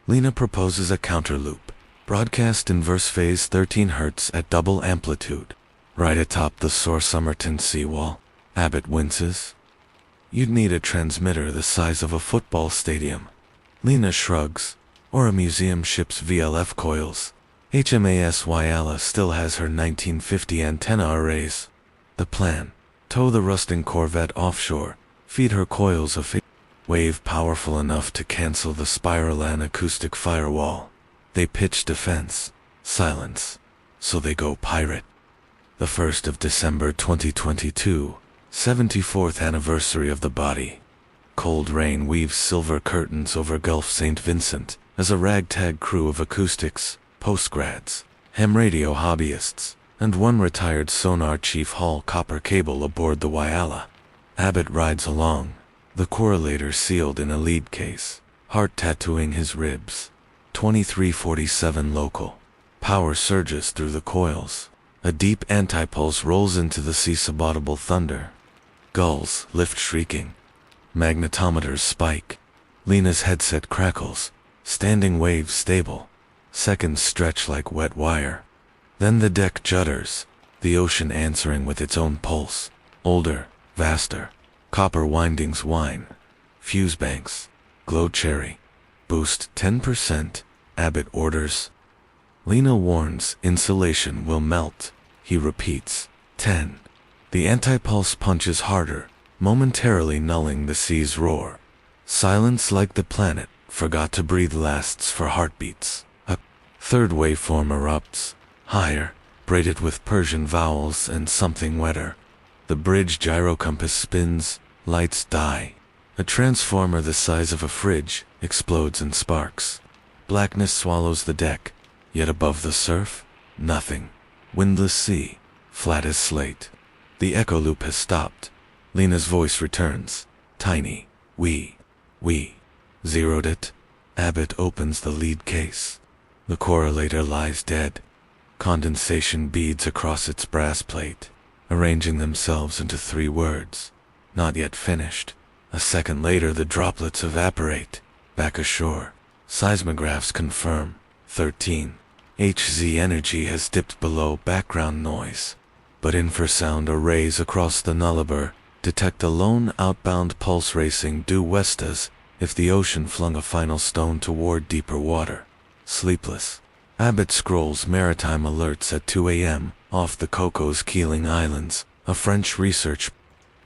Lena proposes a counter loop. Broadcast inverse phase 13 Hz at double amplitude. Right atop the sore Somerton seawall. Abbott winces. "You'd need a transmitter the size of a football stadium." Lena shrugs. "Or a museum ship's VLF coils." HMAS Wyala still has her 1950 antenna arrays. The plan: tow the rusting corvette offshore, feed her coils of wave powerful enough to cancel the Spiralan acoustic firewall. They pitch defense, silence, so they go pirate. The 1st of December 2022, 74th anniversary of the body. Cold rain weaves silver curtains over Gulf St. Vincent as a ragtag crew of acoustics, postgrads, ham radio hobbyists, and one retired sonar chief haul copper cable aboard the Wyala. Abbott rides along, the correlator sealed in a lead case, heart tattooing his ribs. 2347 local. Power surges through the coils. A deep antipulse rolls into the sea subaudible thunder. Gulls lift shrieking. Magnetometers spike. Lena's headset crackles. Standing waves stable. Seconds stretch like wet wire. Then the deck judders, the ocean answering with its own pulse. Older, vaster. Copper windings whine. Fuse banks. Glow cherry. Boost 10%, Abbott orders. Lena warns insulation will melt. He repeats, 10. The antipulse punches harder, momentarily nulling the sea's roar. Silence like the planet forgot to breathe lasts for heartbeats. A third waveform erupts, higher, braided with Persian vowels and something wetter. The bridge gyrocompass spins, lights die. A transformer the size of a fridge explodes and sparks. Blackness swallows the deck, yet above the surf, nothing. Windless sea, flat as slate. The echo loop has stopped. Lena's voice returns, tiny. We zeroed it. Abbott opens the lead case. The correlator lies dead. Condensation beads across its brass plate, arranging themselves into 3 words. Not yet finished. A second later the droplets evaporate. Back ashore. Seismographs confirm. 13. Hz energy has dipped below background noise. But infrasound arrays across the Nullarbor detect a lone outbound pulse racing due west as if the ocean flung a final stone toward deeper water. Sleepless. Abbott scrolls maritime alerts at 2 a.m. off the Cocos Keeling Islands. A French research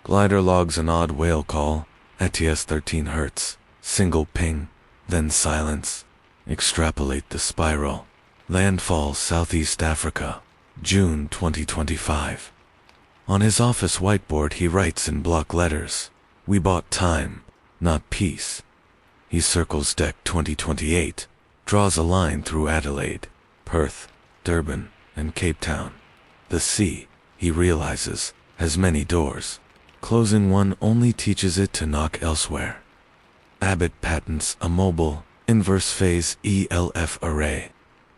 glider logs an odd whale call. ATS 13 Hz. Single ping. Then silence. Extrapolate the spiral. Landfall Southeast Africa. June 2025. On his office whiteboard he writes in block letters, "We bought time, not peace." He circles deck 2028, draws a line through Adelaide, Perth, Durban, and Cape Town. The sea, he realizes, has many doors. Closing one only teaches it to knock elsewhere. Abbott patents a mobile, inverse phase ELF array,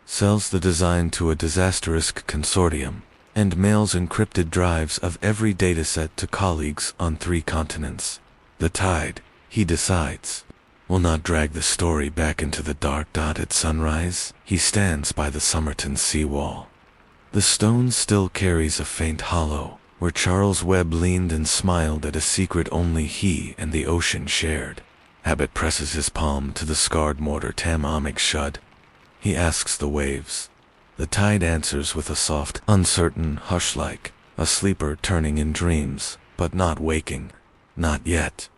sells the design to a disastrous consortium, and mails encrypted drives of every dataset to colleagues on 3 continents. The tide, he decides, will not drag the story back into the dark dot at sunrise. He stands by the Somerton seawall. The stone still carries a faint hollow, where Charles Webb leaned and smiled at a secret only he and the ocean shared. Abbott presses his palm to the scarred mortar TAMÁM Shud. He asks the waves. The tide answers with a soft, uncertain hush like a sleeper turning in dreams, but not waking. Not yet.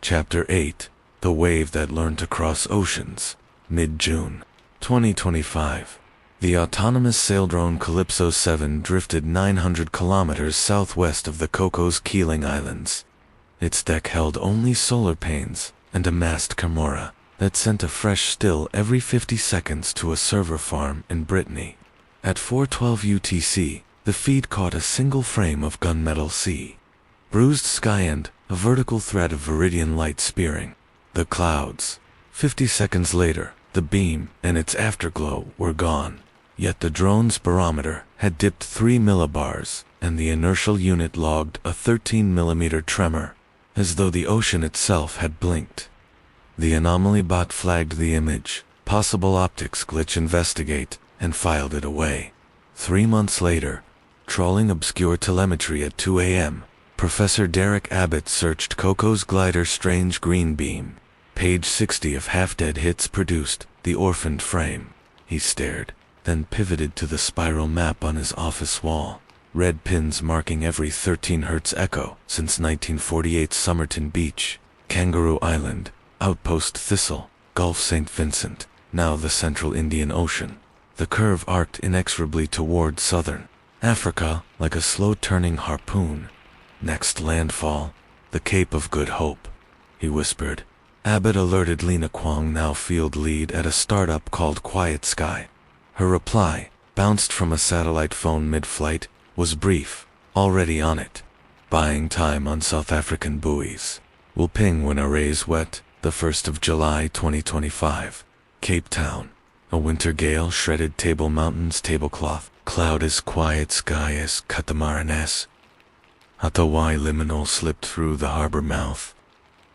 Chapter 8. The Wave That Learned to Cross Oceans. Mid-June 2025. The autonomous saildrone Calypso 7 drifted 900 kilometers southwest of the Cocos Keeling Islands. Its deck held only solar panes and a mast camera that sent a fresh still every 50 seconds to a server farm in Brittany. At 4:12 UTC, the feed caught a single frame of gunmetal sea. Bruised sky and a vertical thread of viridian light spearing the clouds. 50 seconds later, the beam and its afterglow were gone. Yet the drone's barometer had dipped 3 millibars, and the inertial unit logged a 13 mm tremor, as though the ocean itself had blinked. The anomaly bot flagged the image, possible optics glitch investigate, and filed it away. 3 months later, trawling obscure telemetry at 2 a.m., Professor Derek Abbott searched Coco's glider strange green beam. Page 60 of Half-Dead Hits produced the orphaned frame. He stared, then pivoted to the spiral map on his office wall. Red pins marking every 13 Hz echo since 1948's Somerton Beach, Kangaroo Island, Outpost Thistle, Gulf St. Vincent, now the Central Indian Ocean. The curve arced inexorably toward southern Africa like a slow-turning harpoon. Next landfall, the Cape of Good Hope, he whispered. Abbott alerted Lena Kwong, now field lead at a startup called Quiet Sky. Her reply, bounced from a satellite phone mid-flight, was brief. Already on it. Buying time on South African buoys. Will ping when array's wet. The 1st of July 2025. Cape Town. A winter gale shredded Table Mountain's tablecloth. Cloud as quiet sky as Catamaran's. Hawaii liminal slipped through the harbor mouth.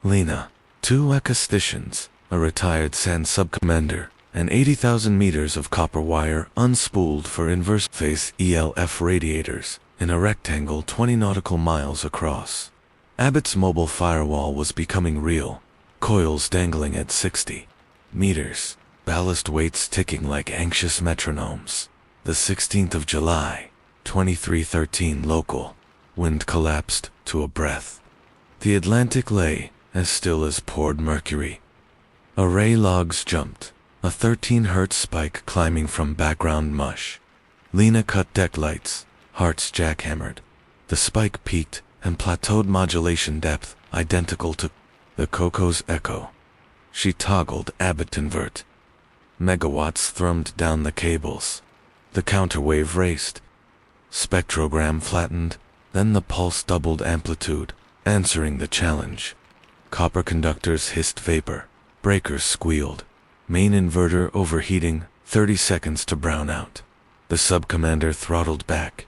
Lena. 2 acasticians, a retired sand sub-commander, and 80,000 meters of copper wire unspooled for inverse phase ELF radiators in a rectangle 20 nautical miles across. Abbott's mobile firewall was becoming real. Coils dangling at 60 meters, ballast weights ticking like anxious metronomes. The 16th of July, 2313 local. Wind collapsed to a breath. The Atlantic lay as still as poured mercury. Array logs jumped, a 13 Hz spike climbing from background mush. Lena cut deck lights, hearts jackhammered. The spike peaked and plateaued modulation depth identical to the Coco's echo. She toggled Abbott invert. Megawatts thrummed down the cables. The counterwave raced. Spectrogram flattened, then the pulse doubled amplitude, answering the challenge. Copper conductors hissed vapor. Breakers squealed. Main inverter overheating. 30 seconds to brown out. The sub-commander throttled back.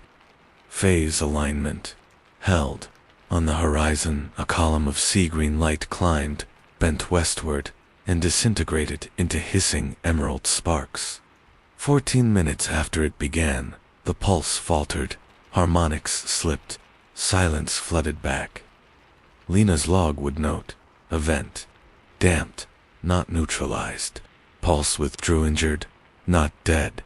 Phase alignment. Held. On the horizon, a column of sea-green light climbed, bent westward, and disintegrated into hissing emerald sparks. 14 minutes after it began, the pulse faltered, harmonics slipped, silence flooded back. Lena's log would note, event. Damped, not neutralized. Pulse withdrew injured, not dead.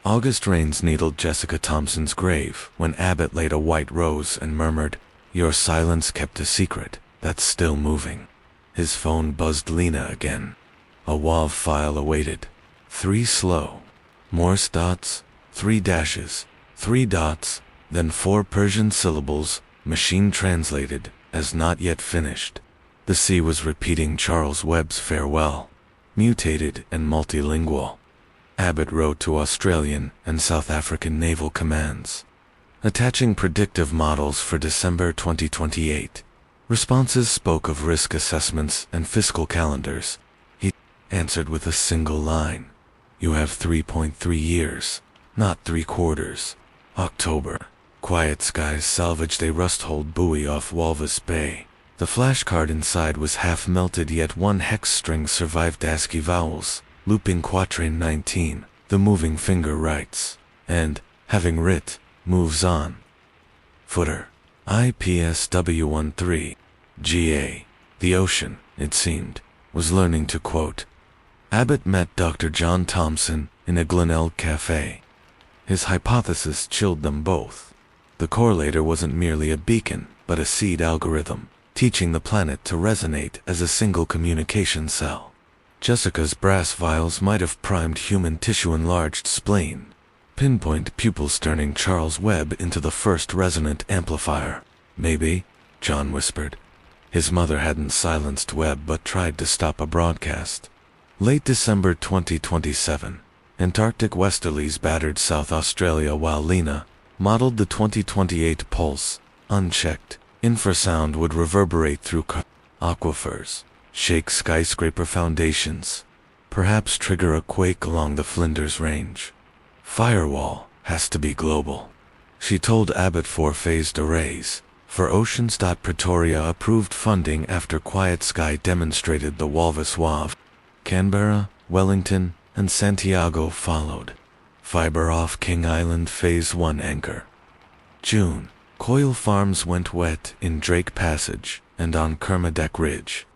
August rains needled Jessica Thompson's grave when Abbott laid a white rose and murmured, "Your silence kept a secret that's still moving." His phone buzzed Lena again. A WAV file awaited. 3 slow. Morse dots, 3 dashes, 3 dots, then 4 Persian syllables, machine translated as not yet finished. The sea was repeating Charles Webb's farewell, mutated and multilingual. Abbott wrote to Australian and South African naval commands, attaching predictive models for December 2028. Responses spoke of risk assessments and fiscal calendars. He answered with a single line. You have 3.3 years, not 3/4. October. Quiet Skies salvaged a rust-holed buoy off Walvis Bay. The flashcard inside was half-melted, yet one hex string survived ASCII vowels, looping quatrain 19, the moving finger writes, and, having writ, moves on. Footer. IPSW13. GA. The ocean, it seemed, was learning to quote. Abbott met Dr. John Thompson in a Glenelg cafe. His hypothesis chilled them both. The correlator wasn't merely a beacon, but a seed algorithm, teaching the planet to resonate as a single communication cell. Jessica's brass vials might have primed human tissue-enlarged spleen. Pinpoint pupils turning Charles Webb into the first resonant amplifier. Maybe, John whispered. His mother hadn't silenced Webb but tried to stop a broadcast. Late December 2027. Antarctic westerlies battered South Australia while Lena modeled the 2028 pulse, unchecked. Infrasound would reverberate through aquifers, shake skyscraper foundations, perhaps trigger a quake along the Flinders Range. Firewall has to be global. She told Abbott 4-phased arrays. For Oceans. Pretoria approved funding after Quiet Sky demonstrated the Walvis WAV. Canberra, Wellington, and Santiago followed. Fiber off King Island Phase 1 anchor. June. Coil farms went wet in Drake Passage and on Kermadec Ridge.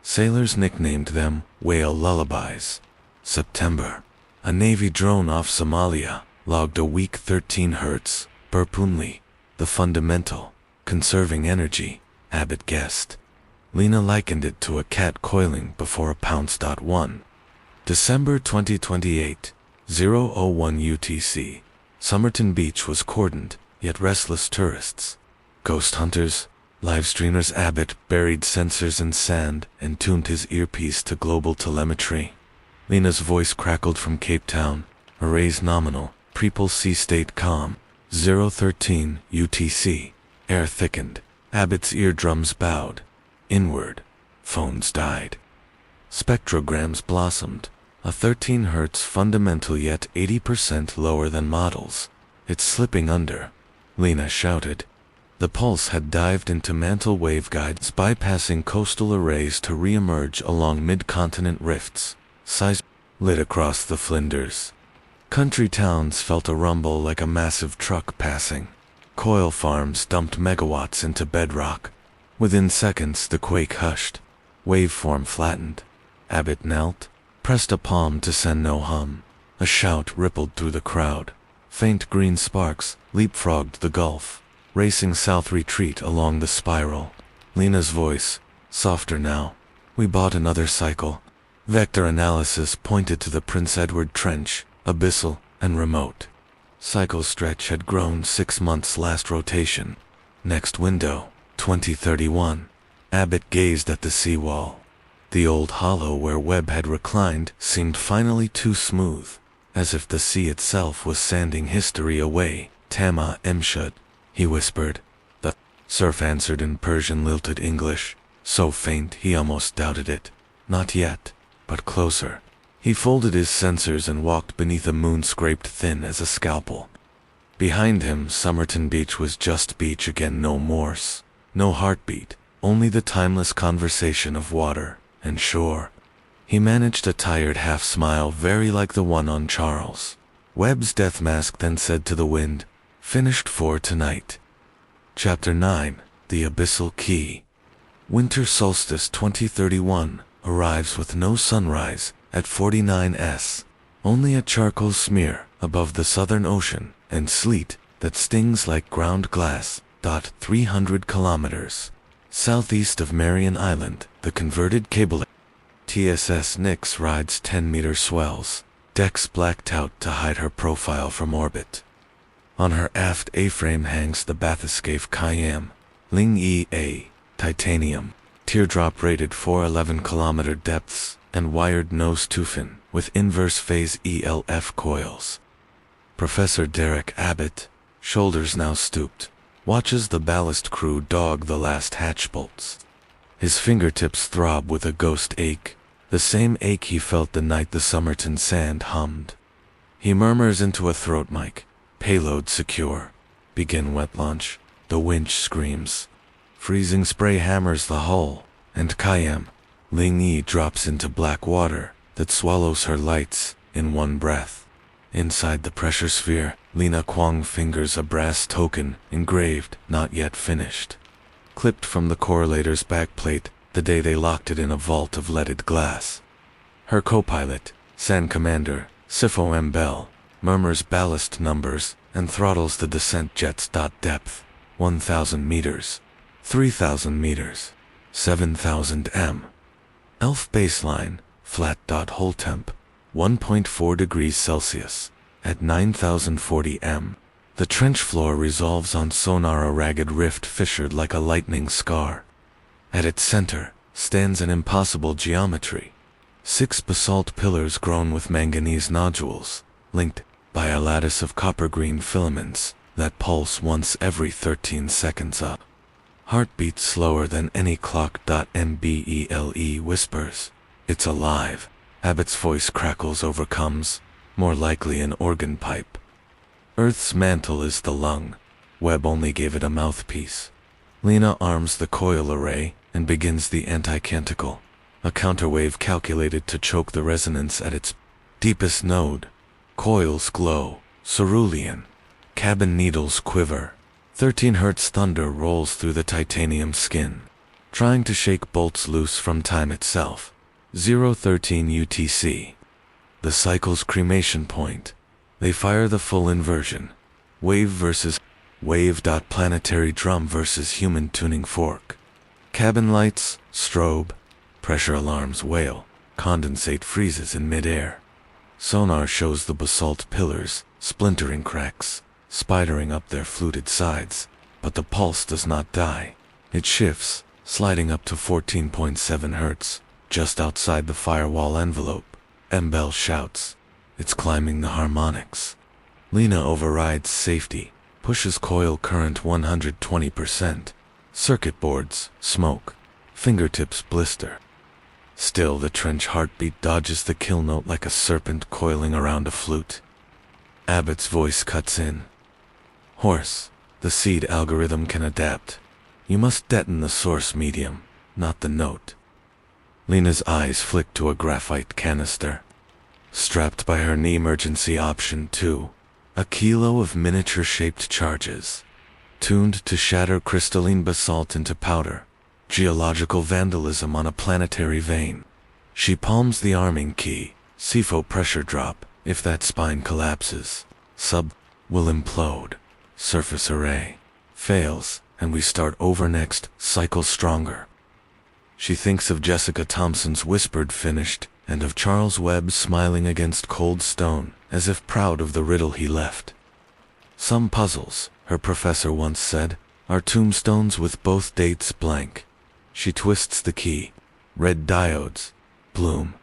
Sailors nicknamed them whale lullabies. September. A Navy drone off Somalia logged a weak 13 Hz, Burpunli, the fundamental, conserving energy, Abbott guessed. Lena likened it to a cat coiling before a pounce. 1. December 2028, 001 UTC. Somerton Beach was cordoned, yet restless tourists. Ghost hunters, live streamers. Abbott buried sensors in sand and tuned his earpiece to global telemetry. Lena's voice crackled from Cape Town, arrays nominal, prepulse sea state calm, 013 UTC. Air thickened, Abbott's eardrums bowed. Inward, phones died. Spectrograms blossomed, a 13 Hz fundamental yet 80% lower than models. It's slipping under, Lena shouted. The pulse had dived into mantle waveguides, bypassing coastal arrays to re-emerge along mid-continent rifts. Size lit across the Flinders. Country towns felt a rumble like a massive truck passing. Coil farms dumped megawatts into bedrock. Within seconds the quake hushed. Waveform flattened. Abbott knelt, pressed a palm to send no hum. A shout rippled through the crowd. Faint green sparks leapfrogged the gulf, racing south retreat along the spiral. Lena's voice, softer now. We bought another cycle. Vector analysis pointed to the Prince Edward Trench, abyssal and remote. Cycle stretch had grown 6 months last rotation. Next window, 2031. Abbott gazed at the seawall. The old hollow where Webb had reclined seemed finally too smooth, as if the sea itself was sanding history away. TAMÁM Shud, he whispered. The surf answered in Persian lilted English, so faint he almost doubted it. Not yet, but closer. He folded his sensors and walked beneath a moon scraped thin as a scalpel. Behind him, Somerton Beach was just beach again, no Morse, no heartbeat, only the timeless conversation of water and shore. He managed a tired half-smile very like the one on Charles Webb's death mask, then said to the wind, "Finished for tonight." Chapter 9. The Abyssal Key. Winter solstice 2031 arrives with no sunrise at 49s, only a charcoal smear above the southern ocean and sleet that stings like ground glass. 300 kilometers southeast of Marion Island, the converted cable TSS Nix rides 10-meter swells, decks blacked out to hide her profile from orbit. On her aft A-frame hangs the bathyscaphe Kayam, Ling E.A., titanium, teardrop rated 411-kilometer depths, and wired nose tufin with inverse phase ELF coils. Professor Derek Abbott, shoulders now stooped, watches the ballast crew dog the last hatch bolts. His fingertips throb with a ghost ache, the same ache he felt the night the Somerton sand hummed. He murmurs into a throat mic, "Payload secure. Begin wet launch." The winch screams. Freezing spray hammers the hull, and Kayam, Ling Yi drops into black water that swallows her lights in one breath. Inside the pressure sphere, Lena Kwong fingers a brass token engraved, "Not yet finished," clipped from the correlator's backplate the day they locked it in a vault of leaded glass. Her co-pilot, Sand Commander Sifo M. Bell, murmurs ballast numbers and throttles the descent jets. Depth 1,000 meters, 3,000 meters, 7,000 m. ELF baseline, flat. Hold temp 1.4 degrees Celsius at 9,040 m. The trench floor resolves on sonar, a ragged rift fissured like a lightning scar. At its center stands an impossible geometry. 6 basalt pillars grown with manganese nodules, linked by a lattice of copper-green filaments that pulse once every 13 seconds up. Heartbeat slower than any clock. Mbele whispers, "It's alive." Abbott's voice crackles, overcomes, more likely an organ pipe. Earth's mantle is the lung. Webb only gave it a mouthpiece. Lena arms the coil array and begins the anti-canticle, a counterwave calculated to choke the resonance at its deepest node. Coils glow, cerulean. Cabin needles quiver. 13 Hz thunder rolls through the titanium skin, trying to shake bolts loose from time itself. 013 UTC. The cycle's cremation point. They fire the full inversion. Wave versus wave. Planetary drum versus human tuning fork. Cabin lights, strobe. Pressure alarms wail. Condensate freezes in midair. Sonar shows the basalt pillars, splintering cracks, spidering up their fluted sides, but the pulse does not die. It shifts, sliding up to 14.7 Hz, just outside the firewall envelope. Bell shouts, "It's climbing the harmonics." Lena overrides safety, pushes coil current 120%. Circuit boards smoke, fingertips blister. Still, the trench heartbeat dodges the kill note like a serpent coiling around a flute. Abbott's voice cuts in. "Horse, the seed algorithm can adapt. You must deton the source medium, not the note." Lena's eyes flick to a graphite canister. Strapped by her knee, emergency option 2, a kilo of miniature-shaped charges, tuned to shatter crystalline basalt into powder. Geological vandalism on a planetary vein. She palms the arming key. CIFO pressure drop. If that spine collapses, sub will implode. Surface array fails, and we start over next. Cycle stronger. She thinks of Jessica Thompson's whispered finished, and of Charles Webb smiling against cold stone, as if proud of the riddle he left. "Some puzzles," her professor once said, "are tombstones with both dates blank." She twists the key. Red diodes bloom.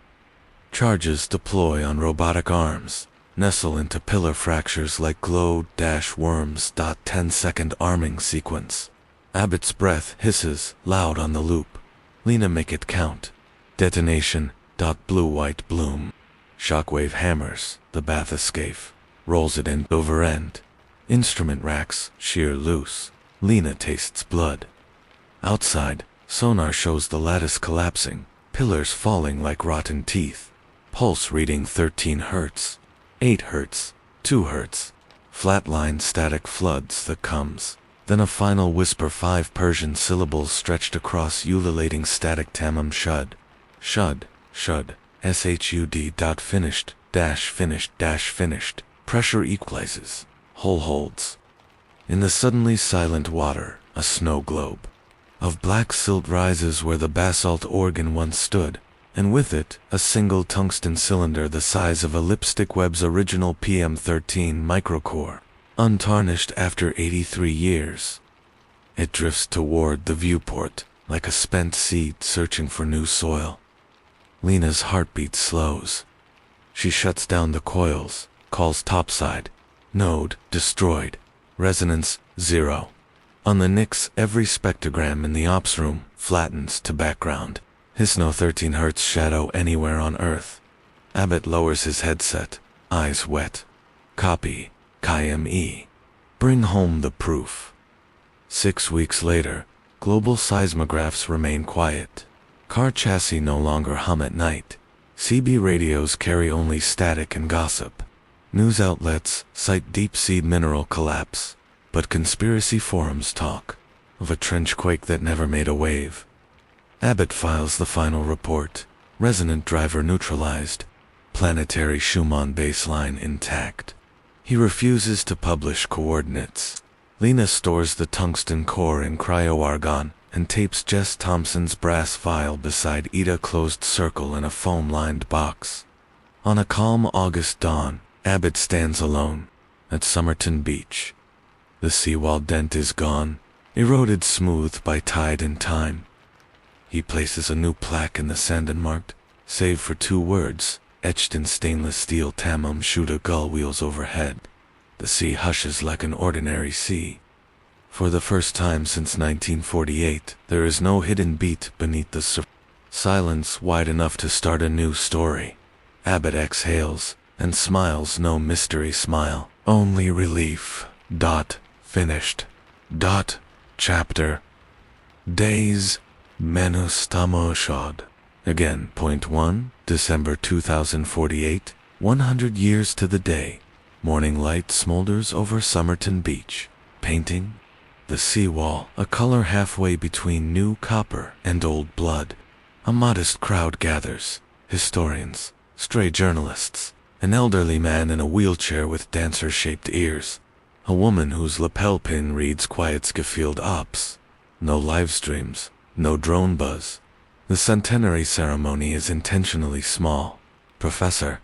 Charges deploy on robotic arms, nestle into pillar fractures like glow-worms. 10-second arming sequence. Abbott's breath hisses, loud on the loop. Lena, make it count. Detonation. Blue-white bloom. Shockwave hammers the bath escape, rolls it end over end. Instrument racks shear loose. Lena tastes blood. Outside, sonar shows the lattice collapsing, pillars falling like rotten teeth. Pulse reading 13 hertz, 8 hertz, 2 hertz. Flatline static floods the comes. Then a final whisper, 5 Persian syllables stretched across ululating static. TAMÁM Shud. Shud, Shud, SHUD. Finished, finished. Pressure equalizes. Hole holds. In the suddenly silent water, a snow globe of black silt rises where the basalt organ once stood, and with it, a single tungsten cylinder the size of a lipstick Webb's original PM13 microcore, untarnished after 83 years. It drifts toward the viewport, like a spent seed searching for new soil. Lena's heartbeat slows. She shuts down the coils, calls topside. Node destroyed. Resonance 0. On the NICs, every spectrogram in the ops room flattens to background. His no 13 hertz shadow anywhere on Earth. Abbott lowers his headset, eyes wet. Copy, KME. Bring home the proof. 6 weeks later, global seismographs remain quiet. Car chassis no longer hum at night. CB radios carry only static and gossip. News outlets cite deep-sea mineral collapse, but conspiracy forums talk of a trench quake that never made a wave. Abbott files the final report. Resonant driver neutralized. Planetary Schumann baseline intact. He refuses to publish coordinates. Lena stores the tungsten core in cryo-argon and tapes Jess Thompson's brass vial beside Ida closed circle in a foam-lined box. On a calm August dawn, Abbott stands alone at Somerton Beach. The seawall dent is gone, eroded smooth by tide and time. He places a new plaque in the sand and marked, save for 2 words, etched in stainless steel. TAMÁM Shud. Gull wheels overhead. The sea hushes like an ordinary sea. For the first time since 1948, there is no hidden beat beneath the surface. Silence wide enough to start a new story. Abbott exhales and smiles, no mystery smile, only relief. Finished. Chapter. Days. Menu stamo Shud. Again. Point 1, December 2048, 100 years to the day. Morning light smolders over Somerton Beach. Painting. The seawall, a color halfway between new copper and old blood. A modest crowd gathers. Historians, stray journalists, an elderly man in a wheelchair with dancer-shaped ears. A woman whose lapel pin reads Quiet Skifield Ops. No live streams, no drone buzz. The centenary ceremony is intentionally small. Professor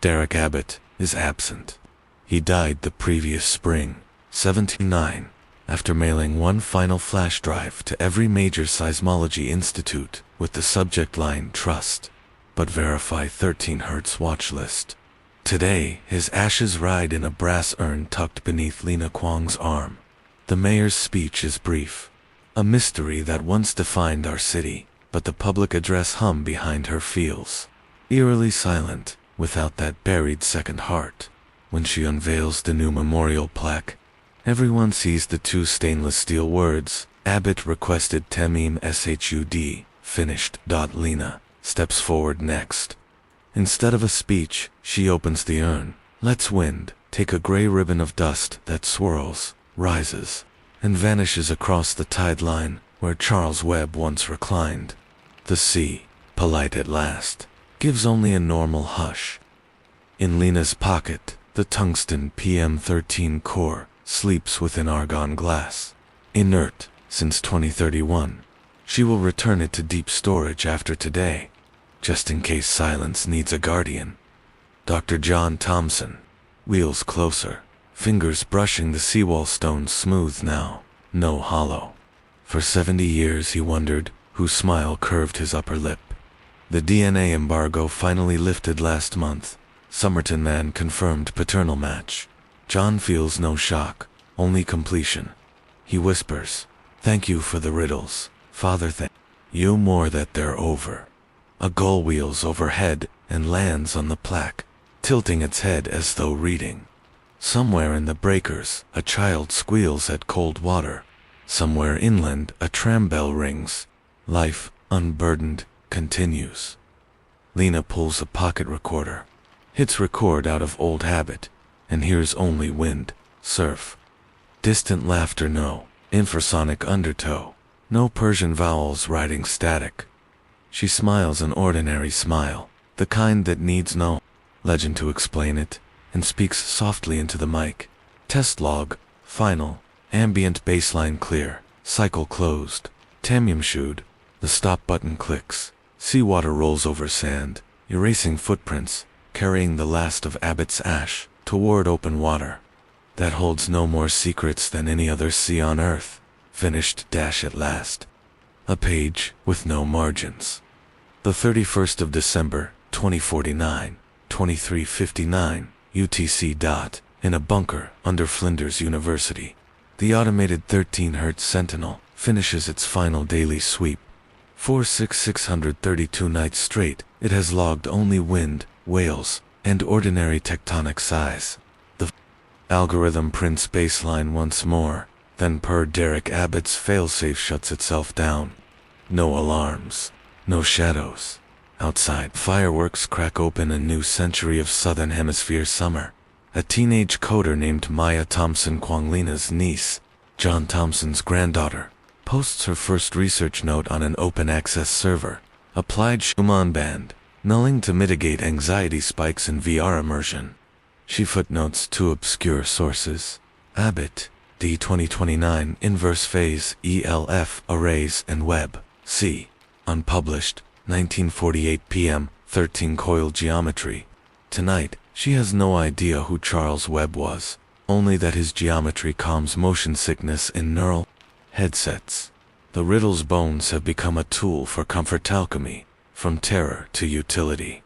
Derek Abbott is absent. He died the previous spring, 79, after mailing one final flash drive to every major seismology institute with the subject line Trust, but verify 13 hertz watch list. Today, his ashes ride in a brass urn tucked beneath Lena Kwong's arm. The mayor's speech is brief. A mystery that once defined our city, but the public address hum behind her feels eerily silent, without that buried second heart. When she unveils the new memorial plaque, everyone sees the 2 stainless steel words, Abbott requested TAMÁM SHUD, finished. Lena steps forward next. Instead of a speech, she opens the urn, lets wind take a gray ribbon of dust that swirls, rises, and vanishes across the tide line where Charles Webb once reclined. The sea, polite at last, gives only a normal hush. In Lena's pocket, the tungsten PM13 core sleeps within argon glass. Inert since 2031. She will return it to deep storage after today, just in case silence needs a guardian. Dr. John Thompson wheels closer, fingers brushing the seawall stones smooth now, no hollow. For 70 years he wondered whose smile curved his upper lip. The DNA embargo finally lifted last month. Somerton man confirmed paternal match. John feels no shock, only completion. He whispers, "Thank you for the riddles, Father, thank you more that they're over." A gull wheels overhead, and lands on the plaque, tilting its head as though reading. Somewhere in the breakers, a child squeals at cold water. Somewhere inland, a tram bell rings. Life, unburdened, continues. Lena pulls a pocket recorder, hits record out of old habit, and hears only wind, surf. Distant laughter, no infrasonic undertow, no Persian vowels riding static. She smiles an ordinary smile, the kind that needs no legend to explain it, and speaks softly into the mic. Test log, final, ambient baseline clear, cycle closed. TAMÁM Shud. The stop button clicks. Seawater rolls over sand, erasing footprints, carrying the last of Abbott's ash toward open water that holds no more secrets than any other sea on earth. Finished dash at last. A page with no margins. The 31st of December, 2049, 23:59 UTC. In a bunker under Flinders University, the automated 13 Hz Sentinel finishes its final daily sweep. For 632 nights straight, it has logged only wind, whales, and ordinary tectonic size. The algorithm prints baseline once more, then per Derek Abbott's failsafe shuts itself down. No alarms, no shadows. Outside, fireworks crack open a new century of Southern Hemisphere summer. A teenage coder named Maya Thompson, Kwanglena's niece, John Thompson's granddaughter, posts her first research note on an open-access server, applied Schumann band, nulling to mitigate anxiety spikes in VR immersion. She footnotes two obscure sources: Abbott, D. 2029, Inverse Phase, ELF, Arrays and Web, C. Unpublished, 1948 p.m., 13-coil geometry. Tonight, she has no idea who Charles Webb was, only that his geometry calms motion sickness in neural headsets. The Riddle's bones have become a tool for comfort alchemy, from terror to utility.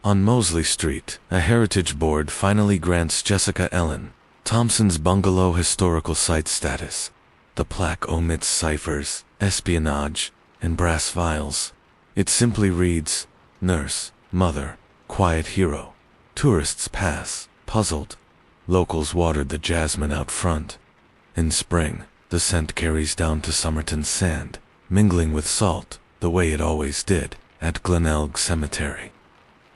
On Mosley Street, a heritage board finally grants Jessica Ellen Thompson's bungalow historical site status. The plaque omits ciphers, espionage, and brass vials. It simply reads, Nurse, Mother, Quiet Hero. Tourists pass, puzzled. Locals watered the jasmine out front. In spring, the scent carries down to Somerton sand, mingling with salt, the way it always did, at Glenelg Cemetery.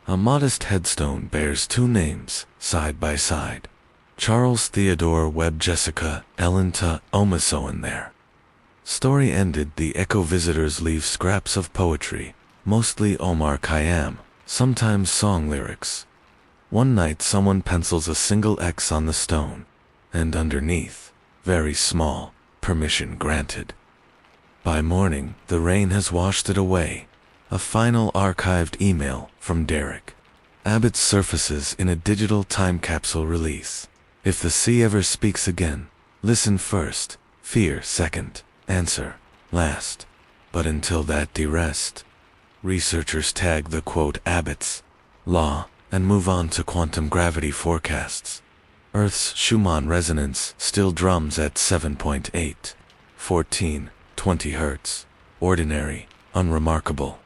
A modest headstone bears two names, side by side. Charles Theodore Webb, Jessica Ellen Omasoan there. Story ended. The Echo visitors leave scraps of poetry, mostly Omar Khayyam, sometimes song lyrics. One night someone pencils a single X on the stone, and underneath, very small, permission granted. By morning, the rain has washed it away. A final archived email from Derek Abbott surfaces in a digital time capsule release. If the sea ever speaks again, listen first, fear second, answer last. But until that rest, researchers tag the quote Abbott's law and move on to quantum gravity forecasts. Earth's Schumann resonance still drums at 7.8, 14, 20 Hz. Ordinary, unremarkable.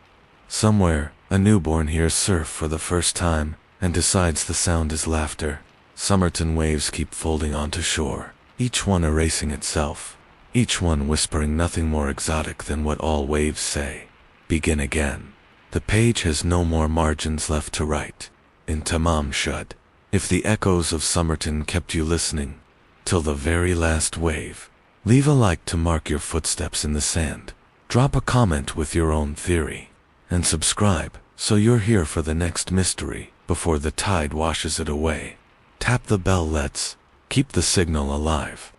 Somewhere, a newborn hears surf for the first time and decides the sound is laughter. Somerton waves keep folding onto shore, each one erasing itself, each one whispering nothing more exotic than what all waves say. Begin again. The page has no more margins left to write. In TAMÁM Shud. If the echoes of Somerton kept you listening till the very last wave, leave a like to mark your footsteps in the sand. Drop a comment with your own theory. And subscribe so you're here for the next mystery before the tide washes it away. Tap the bell. Let's keep the signal alive.